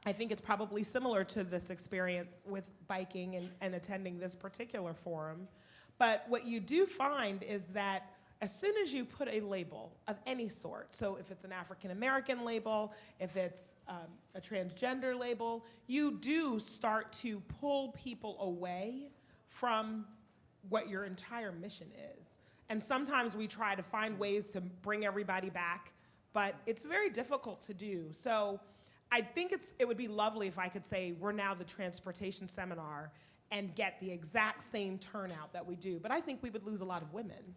H: I think it's probably similar to this experience with biking and attending this particular forum. But what you do find is that as soon as you put a label of any sort, so if it's an African American label, if it's a transgender label, you do start to pull people away from what your entire mission is. And sometimes we try to find ways to bring everybody back, but it's very difficult to do. So I think it would be lovely if I could say we're now the transportation seminar and get the exact same turnout that we do. But I think we would lose a lot of women.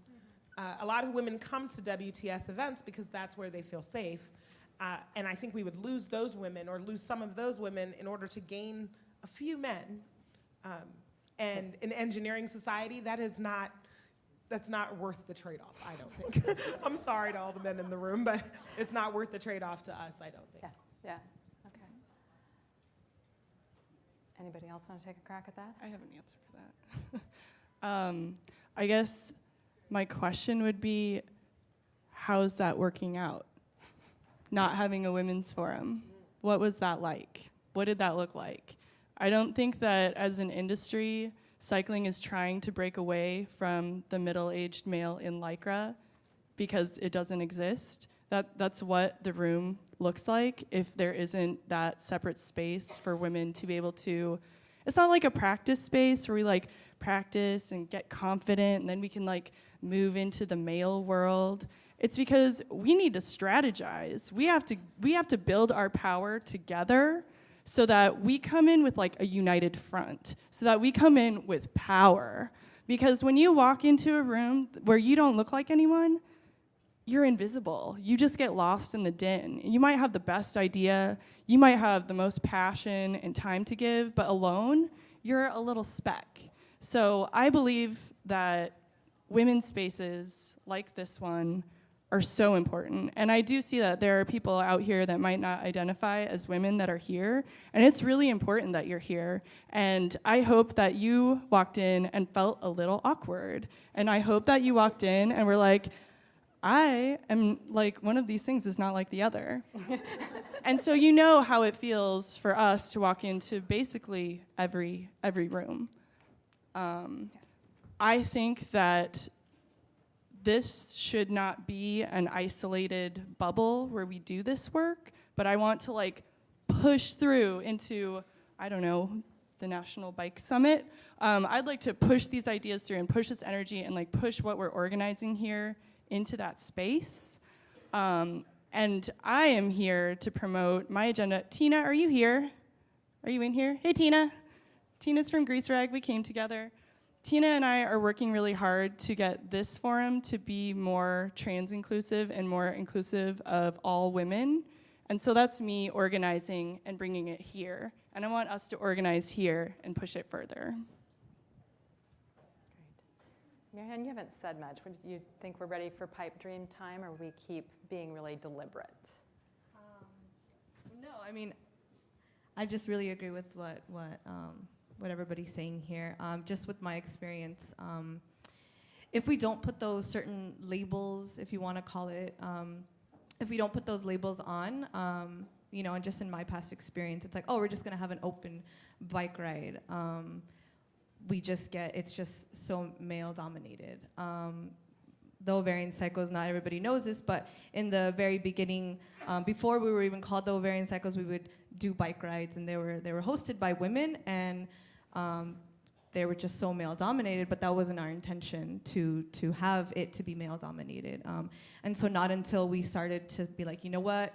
H: A lot of women come to WTS events because that's where they feel safe. And I think we would lose those women or lose some of those women in order to gain a few men. And in engineering society, that's not worth the trade-off, I don't think. I'm sorry to all the men in the room, but it's not worth the trade-off to us, I don't think.
D: Yeah, okay. Anybody else want to take a crack at that?
E: I have an answer for that. I guess my question would be, how's that working out? Not having a women's forum. What was that like? What did that look like? I don't think that as an industry, cycling is trying to break away from the middle-aged male in Lycra because it doesn't exist. That's what the room looks like if there isn't that separate space for women to be able to, it's not like a practice space where we like practice and get confident and then we can like move into the male world. It's because we need to strategize. We have to build our power together so that we come in with like a united front, so that we come in with power. Because when you walk into a room where you don't look like anyone, you're invisible. You just get lost in the din. You might have the best idea, you might have the most passion and time to give, but alone, you're a little speck. So I believe that women's spaces like this one are so important. And I do see that there are people out here that might not identify as women that are here, and it's really important that you're here. And I hope that you walked in and felt a little awkward. And I hope that you walked in and were like, I am like, one of these things is not like the other. And so you know how it feels for us to walk into basically every room. I think that this should not be an isolated bubble where we do this work, but I want to like push through into, I don't know, the National Bike Summit. I'd like to push these ideas through and push this energy and like push what we're organizing here into that space. And I am here to promote my agenda. Tina, are you here? Are you in here? Hey, Tina. Tina's from Grease Rag. We came together. Tina and I are working really hard to get this forum to be more trans inclusive and more inclusive of all women. And so that's me organizing and bringing it here. And I want us to organize here and push it further.
D: Great. Marianne, you haven't said much. Do you think we're ready for pipe dream time, or we keep being really deliberate?
G: No, I mean, I just really agree with what everybody's saying here. Just with my experience, if we don't put those certain labels, if you want to call it, if we don't put those labels on, you know, and just in my past experience, it's like, oh, we're just gonna have an open bike ride. It's just so male dominated. the ovarian cycles, not everybody knows this, but in the very beginning, before we were even called the ovarian cycles, we would do bike rides, and they were hosted by women, and they were just so male dominated, but that wasn't our intention to have it to be male dominated. And so not until we started to be like, you know what,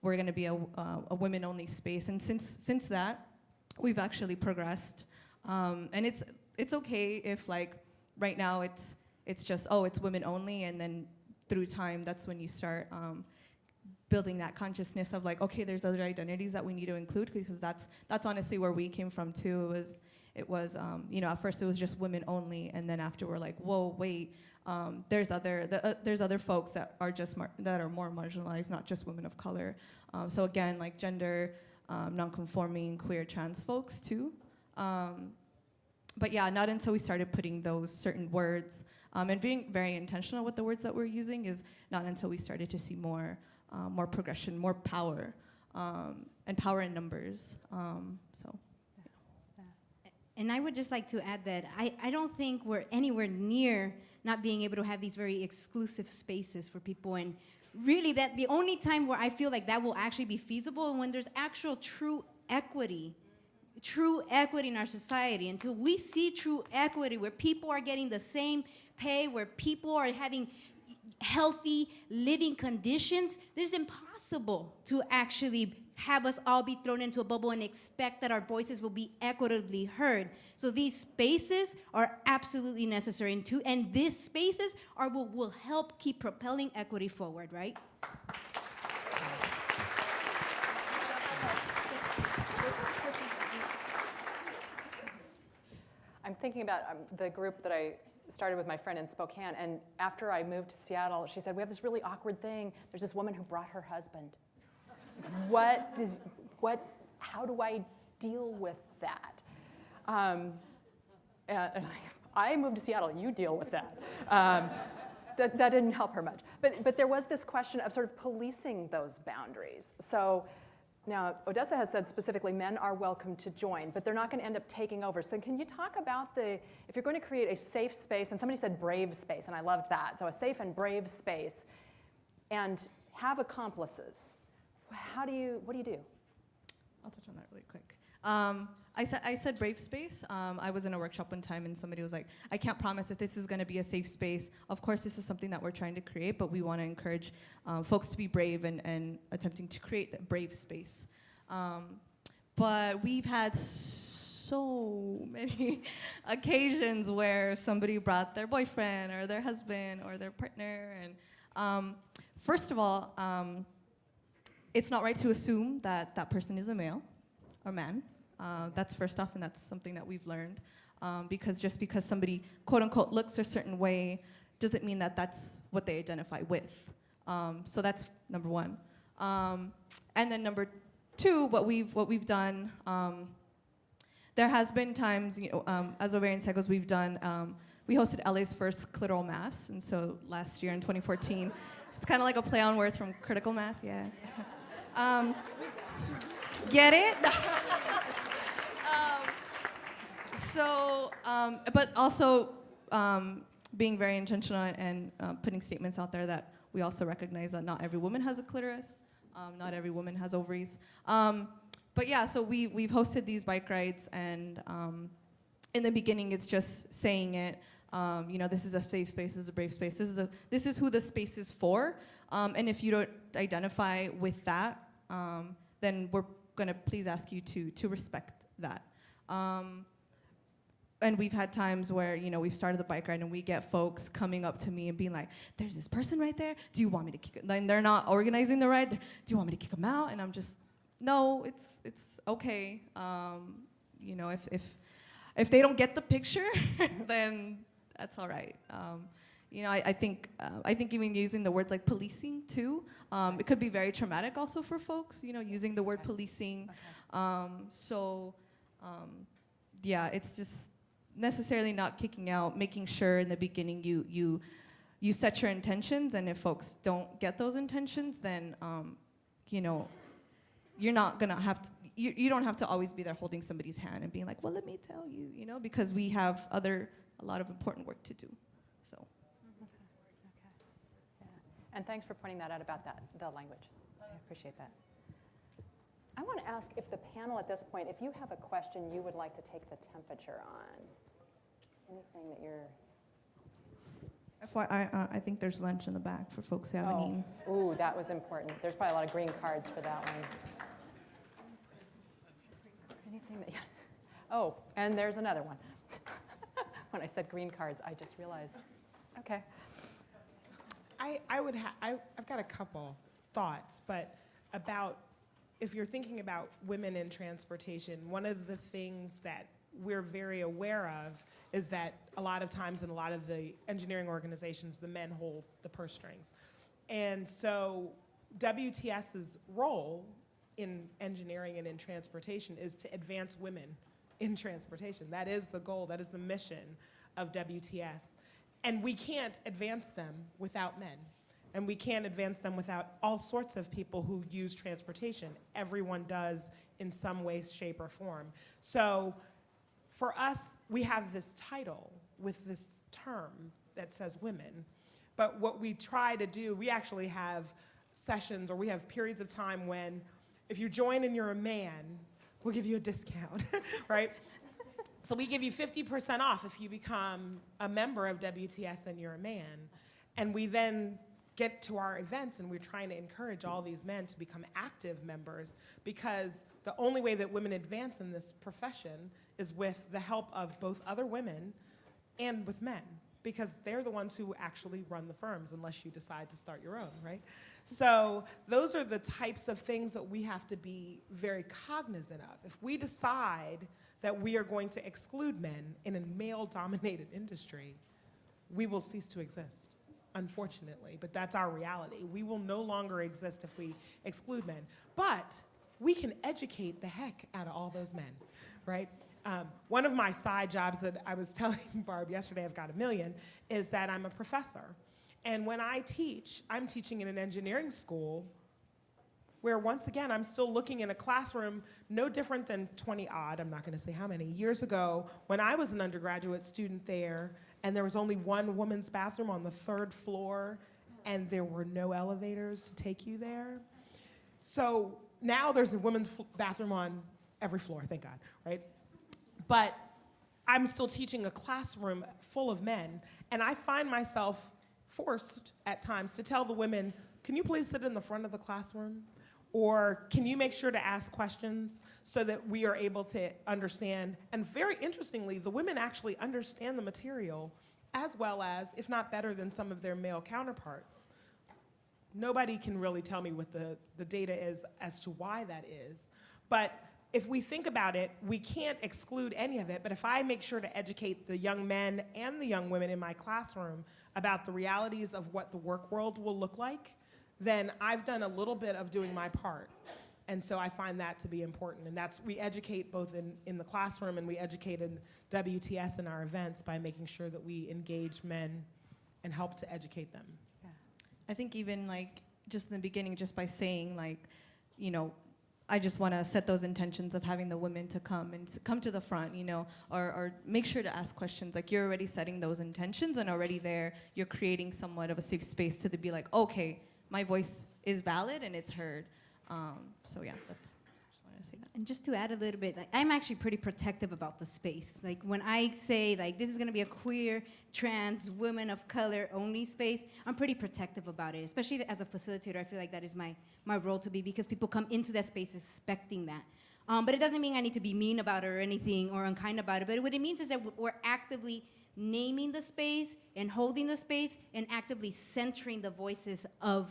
G: we're gonna be a women only space. And since that, we've actually progressed. And it's okay if like right now it's just, oh, it's women only, and then through time, that's when you start building that consciousness of like, okay, there's other identities that we need to include, because that's honestly where we came from too. It was you know, at first it was just women only, and then after we're like, whoa, wait, there's other folks that are just that are more marginalized, not just women of color. So again, like gender, non-conforming, queer, trans folks too. But yeah, not until we started putting those certain words and being very intentional with the words that we're using is not until we started to see more progression, more power, and power in numbers. So.
F: And I would just like to add that I don't think we're anywhere near not being able to have these very exclusive spaces for people. And really, that the only time where I feel like that will actually be feasible and when there's actual true equity in our society. Until we see true equity where people are getting the same pay, where people are having healthy living conditions, there's impossible to actually have us all be thrown into a bubble and expect that our voices will be equitably heard. So these spaces are absolutely necessary, and these spaces will help keep propelling equity forward, right?
D: I'm thinking about the group that I started with my friend in Spokane, and after I moved to Seattle, she said, we have this really awkward thing. There's this woman who brought her husband. How do I deal with that? And I moved to Seattle, you deal with that. That didn't help her much. But there was this question of sort of policing those boundaries. So now, Odessa has said specifically men are welcome to join, but they're not going to end up taking over. So can you talk about if you're going to create a safe space, and somebody said brave space, and I loved that. So a safe and brave space, and have accomplices. What do you do?
G: I'll touch on that really quick. I said brave space. I was in a workshop one time and somebody was like, I can't promise that this is going to be a safe space. Of course, this is something that we're trying to create, but we want to encourage folks to be brave and attempting to create that brave space. But we've had so many occasions where somebody brought their boyfriend or their husband or their partner. And first of all, it's not right to assume that that person is a male or man. That's first off, and that's something that we've learned. Because just because somebody, quote unquote, looks a certain way doesn't mean that that's what they identify with. So that's number one. And then number two, what we've done, there has been times, as ovarian cycles, we hosted LA's first clitoral mass, and so last year in 2014, it's kind of like a play on words from critical mass, yeah. Get it? But also being very intentional and putting statements out there that we also recognize that not every woman has a clitoris, not every woman has ovaries. But yeah, so we've hosted these bike rides, and in the beginning it's just saying it. This is a safe space, this is a brave space, this is who the space is for. And if you don't identify with that, then we're gonna please ask you to respect that. And we've had times where, we've started the bike ride and we get folks coming up to me and being like, there's this person right there, do you want me to kick it? And they're not organizing the ride, do you want me to kick them out? And I'm just, no, it's okay. If they don't get the picture, then that's all right. I think even using the words like policing too, it could be very traumatic also for folks, using the word policing. Yeah, it's just necessarily not kicking out, making sure in the beginning you set your intentions, and if folks don't get those intentions, then you're not gonna have to, you don't have to always be there holding somebody's hand and being like, well, let me tell you, because we have a lot of important work to do. So.
D: Okay. And thanks for pointing that out about the language. I appreciate that. I want to ask if the panel at this point, if you have a question you would like to take the temperature on, anything that you're...
G: FYI, I think there's lunch in the back for folks who haven't eaten.
D: Ooh, that was important. There's probably a lot of green cards for that one. Anything that, yeah. Oh, and there's another one. When I said green cards, I just realized. Okay.
H: I've got a couple thoughts, but about if you're thinking about women in transportation, one of the things that we're very aware of is that a lot of times in a lot of the engineering organizations, the men hold the purse strings. And so WTS's role in engineering and in transportation is to advance women in transportation. That is the goal, that is the mission of WTS. And we can't advance them without men. And we can't advance them without all sorts of people who use transportation. Everyone does in some way, shape, or form. So for us, we have this title with this term that says women. But what we try to do, we actually have sessions or we have periods of time when if you join and you're a man, we'll give you a discount, right? So we give you 50% off if you become a member of WTS and you're a man. And we then get to our events and we're trying to encourage all these men to become active members because the only way that women advance in this profession is with the help of both other women and with men because they're the ones who actually run the firms unless you decide to start your own, right? So those are the types of things that we have to be very cognizant of. If we decide that we are going to exclude men in a male-dominated industry, we will cease to exist, unfortunately, but that's our reality. We will no longer exist if we exclude men, but we can educate the heck out of all those men, right? One of my side jobs that I was telling Barb yesterday, I've got a million, is that I'm a professor. And when I teach, I'm teaching in an engineering school where once again, I'm still looking in a classroom no different than 20-odd, I'm not gonna say how many, years ago when I was an undergraduate student there and there was only one women's bathroom on the 3rd floor and there were no elevators to take you there. So now there's a women's bathroom on every floor, thank God, right? But I'm still teaching a classroom full of men, and I find myself forced at times to tell the women, can you please sit in the front of the classroom? Or can you make sure to ask questions so that we are able to understand? And very interestingly, the women actually understand the material as well as, if not better than some of their male counterparts. Nobody can really tell me what the data is as to why that is. But if we think about it, we can't exclude any of it, but if I make sure to educate the young men and the young women in my classroom about the realities of what the work world will look like, then I've done a little bit of doing my part. And so I find that to be important. And that's, we educate both in the classroom and we educate in WTS in our events by making sure that we engage men and help to educate them.
D: Yeah.
G: I think even like just in the beginning, just by saying like, you know, I just want to set those intentions of having the women to come and come to the front, you know, or make sure to ask questions. Like you're already setting those intentions and already there, you're creating somewhat of a safe space to be like, okay, my voice is valid and it's heard. So yeah, that's, just wanted to say that.
F: And just to add a little bit, like, I'm actually pretty protective about the space. Like when I say like this is gonna be a queer, trans, women of color only space, I'm pretty protective about it. Especially as a facilitator, I feel like that is my role to be because people come into that space expecting that. But it doesn't mean I need to be mean about it or anything or unkind about it. But what it means is that we're actively naming the space and holding the space and actively centering the voices of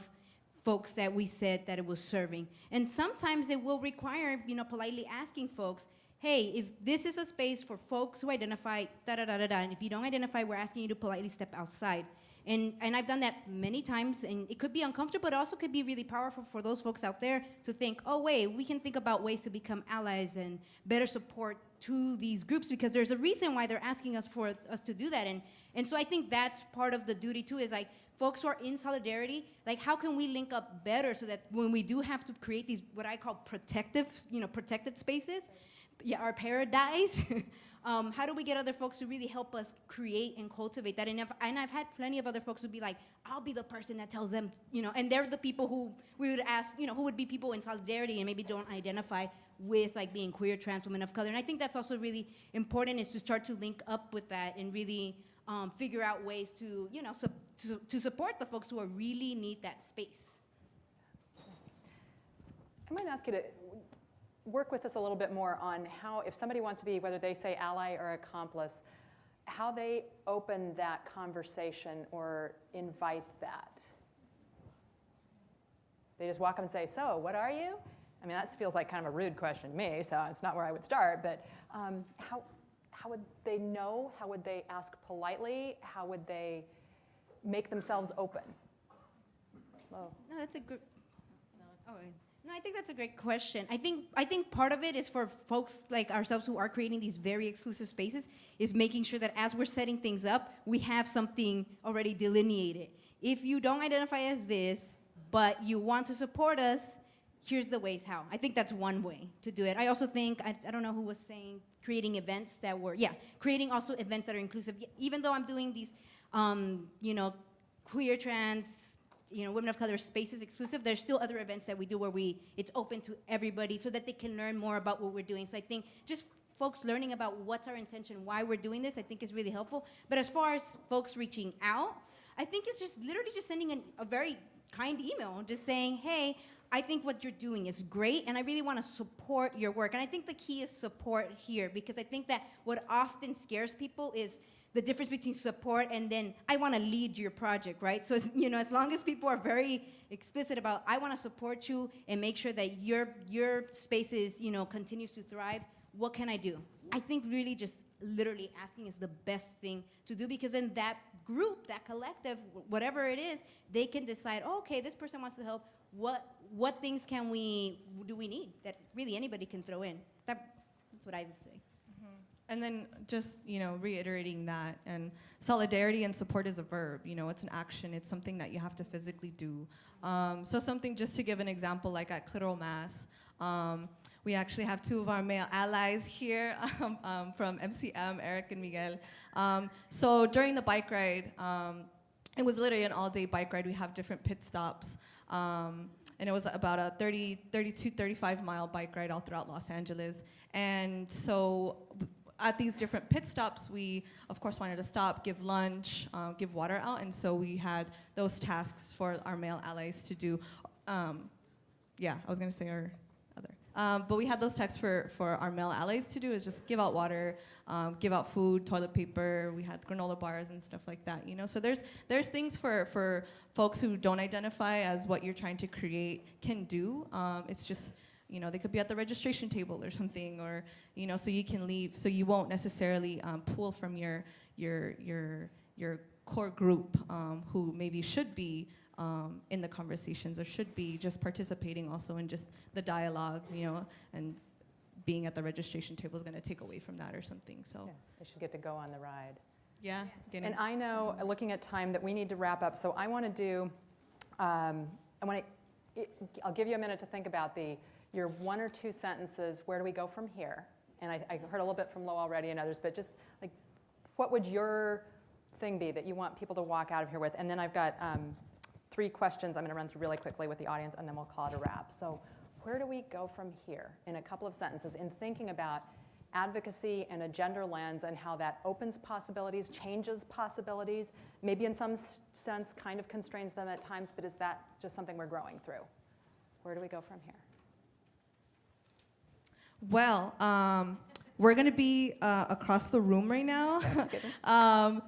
F: folks that we said that it was serving. And sometimes it will require, you know, politely asking folks, hey, if this is a space for folks who identify da-da-da-da-da, and if you don't identify, we're asking you to politely step outside. And I've done that many times, and it could be uncomfortable, but it also could be really powerful for those folks out there to think, oh, wait, we can think about ways to become allies and better support to these groups because there's a reason why they're asking us for us to do that. And so I think that's part of the duty, too, is like, folks who are in solidarity, like how can we link up better so that when we do have to create these, what I call protected spaces, our paradise. How do we get other folks to really help us create and cultivate that? And I've had plenty of other folks who'd be like, I'll be the person that tells them, and they're the people who we would ask, who would be people in solidarity and maybe don't identify with like being queer, trans, women of color. And I think that's also really important, is to start to link up with that and really figure out ways to, to support the folks who really need that space.
D: I might ask you to work with us a little bit more on how, if somebody wants to be, whether they say ally or accomplice, how they open that conversation or invite that. They just walk up and say, so what are you? I mean, that feels like kind of a rude question to me, so it's not where I would start, but how would they know? How would they ask politely? How would they make themselves open? Hello.
F: No, that's a good. No, I think that's a great question. I think part of it is for folks like ourselves who are creating these very exclusive spaces, is making sure that as we're setting things up, we have something already delineated. If you don't identify as this, but you want to support us, here's the ways how. I think that's one way to do it. I also think, I don't know who was saying, creating events that were, creating also events that are inclusive. Even though I'm doing these, queer, trans, women of color spaces exclusive, there's still other events that we do where it's open to everybody so that they can learn more about what we're doing. So I think just folks learning about what's our intention, why we're doing this, I think is really helpful. But as far as folks reaching out, I think it's just literally just sending a very kind email, just saying, hey, I think what you're doing is great, and I really want to support your work. And I think the key is support here, because I think that what often scares people is the difference between support and then I want to lead your project, right? So, as long as people are very explicit about, I want to support you and make sure that your space is, continues to thrive, what can I do? I think really just literally asking is the best thing to do, because then that group, that collective, whatever it is, they can decide, oh, okay, this person wants to help. What things do we need that really anybody can throw in? That's what I would say.
G: And then just, reiterating that, and solidarity and support is a verb, it's an action, it's something that you have to physically do. So something, just to give an example, like at Clitoral Mass, we actually have two of our male allies here from MCM, Eric and Miguel. So during the bike ride, it was literally an all-day bike ride. We have different pit stops. And it was about a 32, 35-mile bike ride all throughout Los Angeles. And so at these different pit stops, we, of course, wanted to stop, give lunch, give water out. And so we had those tasks for our male allies to do. I was going to say our other. But we had those tasks for our male allies to do, is just give out water, give out food, toilet paper. We had granola bars and stuff like that, So there's things for folks who don't identify as what you're trying to create can do. It's just, they could be at the registration table or something, or, so you can leave, so you won't necessarily pull from your core group who maybe should be in the conversations, or should be just participating also in just the dialogues, and being at the registration table is going to take away from that or something. So
D: yeah, they should get to go on the ride.
G: Yeah.
D: And I know, looking at time, that we need to wrap up. So I want to do, I'll give you a minute to think about your one or two sentences. Where do we go from here? And I heard a little bit from Lo already and others, but just like, what would your thing be that you want people to walk out of here with? And then I've got 3 questions I'm going to run through really quickly with the audience, and then we'll call it a wrap. So where do we go from here in a couple of sentences in thinking about advocacy and a gender lens, and how that opens possibilities, changes possibilities, maybe in some sense kind of constrains them at times, but is that just something we're growing through? Where do we go from here?
G: Well, we're going to be across the room right now.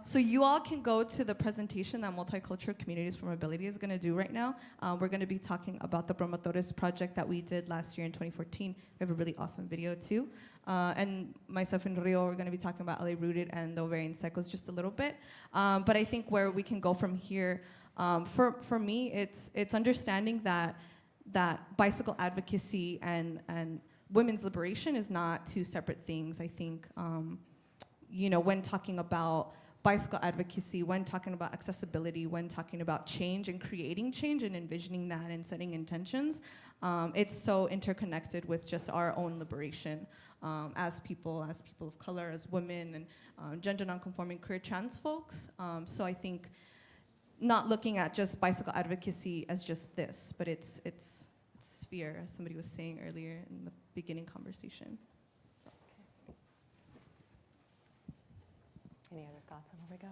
G: So you all can go to the presentation that Multicultural Communities for Mobility is going to do right now. We're going to be talking about the Promotores project that we did last year in 2014. We have a really awesome video too. And myself and Rio are going to be talking about LA Rooted and the Ovarian Cycles just a little bit. But I think where we can go from here, for me, it's understanding that bicycle advocacy and women's liberation is not two separate things. I think, when talking about bicycle advocacy, when talking about accessibility, when talking about change and creating change and envisioning that and setting intentions, it's so interconnected with just our own liberation. as people of color, as women, and gender nonconforming queer trans folks. So I think not looking at just bicycle advocacy as just this, but it's a sphere, as somebody was saying earlier in the beginning conversation.
D: Any other thoughts on where we go?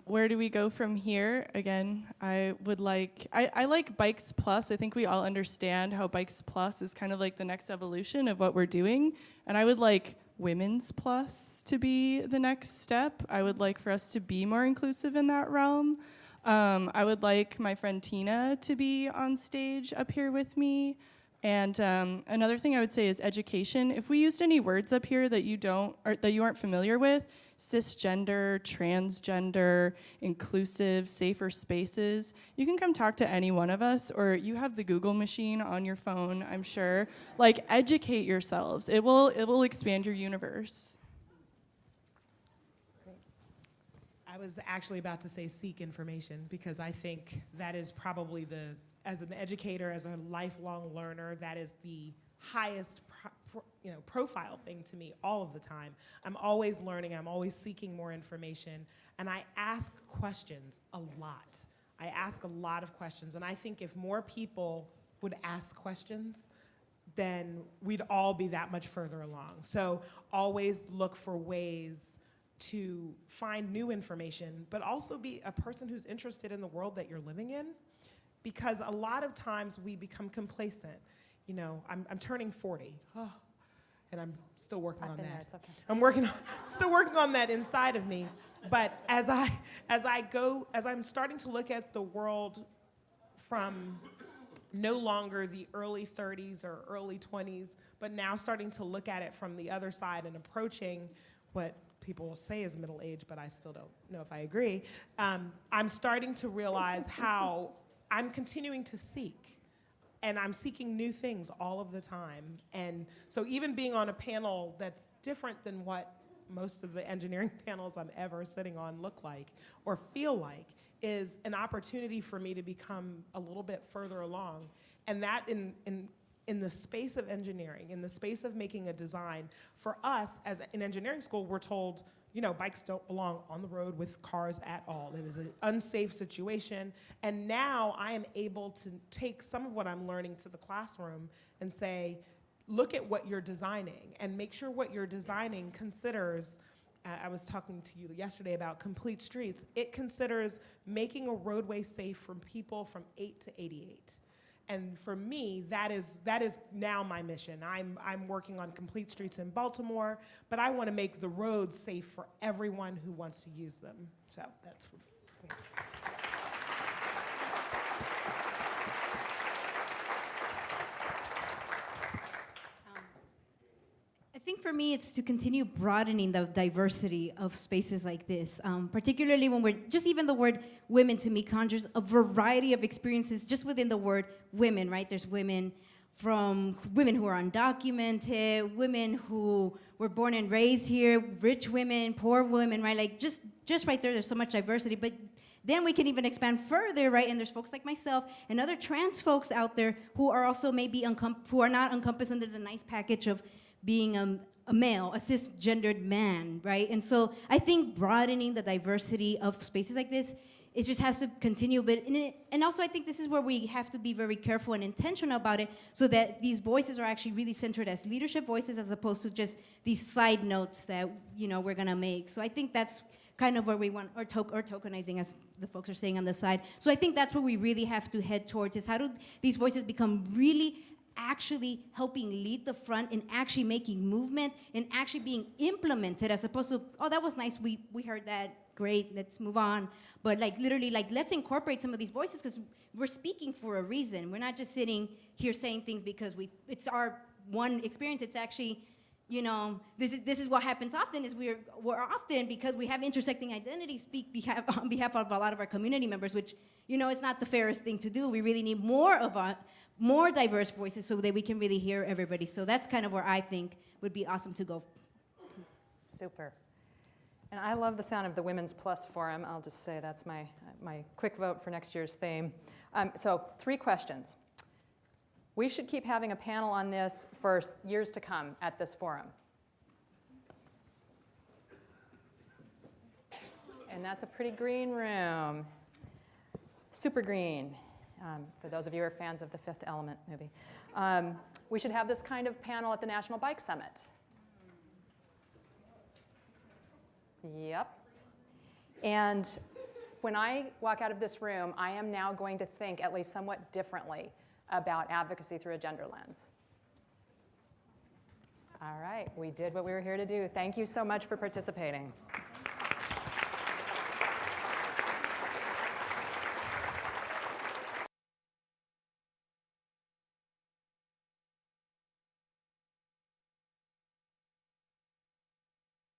E: Where do we go from here? Again, I like Bikes Plus. I think we all understand how Bikes Plus is kind of like the next evolution of what we're doing. And I would like Women's Plus to be the next step. I would like for us to be more inclusive in that realm. I would like my friend Tina to be on stage up here with me. And another thing I would say is education. If we used any words up here that you aren't familiar with, cisgender, transgender, inclusive, safer spaces, you can come talk to any one of us, or you have the Google machine on your phone, I'm sure. Like, educate yourselves. It will expand your universe.
H: I was actually about to say seek information, because I think that is probably as an educator, as a lifelong learner, that is the highest profile thing to me all of the time. I'm always learning, I'm always seeking more information, and I ask questions a lot. I ask a lot of questions, and I think if more people would ask questions, then we'd all be that much further along. So always look for ways to find new information, but also be a person who's interested in the world that you're living in, because a lot of times we become complacent. You know, I'm turning 40, and I'm still working on that.
D: There, it's okay.
H: Still working on that inside of me. But as I'm starting to look at the world from no longer the early 30s or early 20s, but now starting to look at it from the other side and approaching what people will say is middle age, but I still don't know if I agree. I'm starting to realize how I'm continuing to seek. And I'm seeking new things all of the time. And so even being on a panel that's different than what most of the engineering panels I'm ever sitting on look like or feel like is an opportunity for me to become a little bit further along. And that in the space of engineering, in the space of making a design, for us as in engineering school, we're told, you know, bikes don't belong on the road with cars at all. It is an unsafe situation. And now I am able to take some of what I'm learning to the classroom and say, look at what you're designing and make sure what you're designing considers, I was talking to you yesterday about complete streets. It considers making a roadway safe for people from 8 to 88. And for me, that is now my mission. I'm working on complete streets in Baltimore, but I want to make the roads safe for everyone who wants to use them. So that's for me.
F: I think for me, it's to continue broadening the diversity of spaces like this, particularly when we're, just even the word women to me conjures a variety of experiences just within the word women, right? There's women who are undocumented, women who were born and raised here, rich women, poor women, right? Like just right there's so much diversity, but then we can even expand further, right? And there's folks like myself and other trans folks out there who are also maybe who are not encompassed under the nice package of being a male, a cisgendered man, right? And so I think broadening the diversity of spaces like this, it just has to continue. And also I think this is where we have to be very careful and intentional about it so that these voices are actually really centered as leadership voices as opposed to just these side notes that, you know, we're gonna make. So I think that's kind of where we want, or tokenizing, as the folks are saying on the side. So I think that's where we really have to head towards, is how do these voices become really actually helping lead the front and actually making movement and actually being implemented, as opposed to, oh, that was nice, we heard that, great, let's move on. But like literally, like, let's incorporate some of these voices, because we're speaking for a reason. We're not just sitting here saying things because it's our one experience. It's actually, you know, this is what happens often, is we're often, because we have intersecting identities, speak on behalf of a lot of our community members, which, you know, it's not the fairest thing to do. We really need more diverse voices so that we can really hear everybody. So that's kind of where I think would be awesome to go.
D: Super. And I love the sound of the Women's Plus Forum. I'll just say that's my quick vote for next year's theme. So 3 questions. We should keep having a panel on this for years to come at this forum. And that's a pretty green room. Super green, for those of you who are fans of the Fifth Element movie. We should have this kind of panel at the National Bike Summit. Yep. And when I walk out of this room, I am now going to think at least somewhat differently about advocacy through a gender lens. All right, we did what we were here to do. Thank you so much for participating.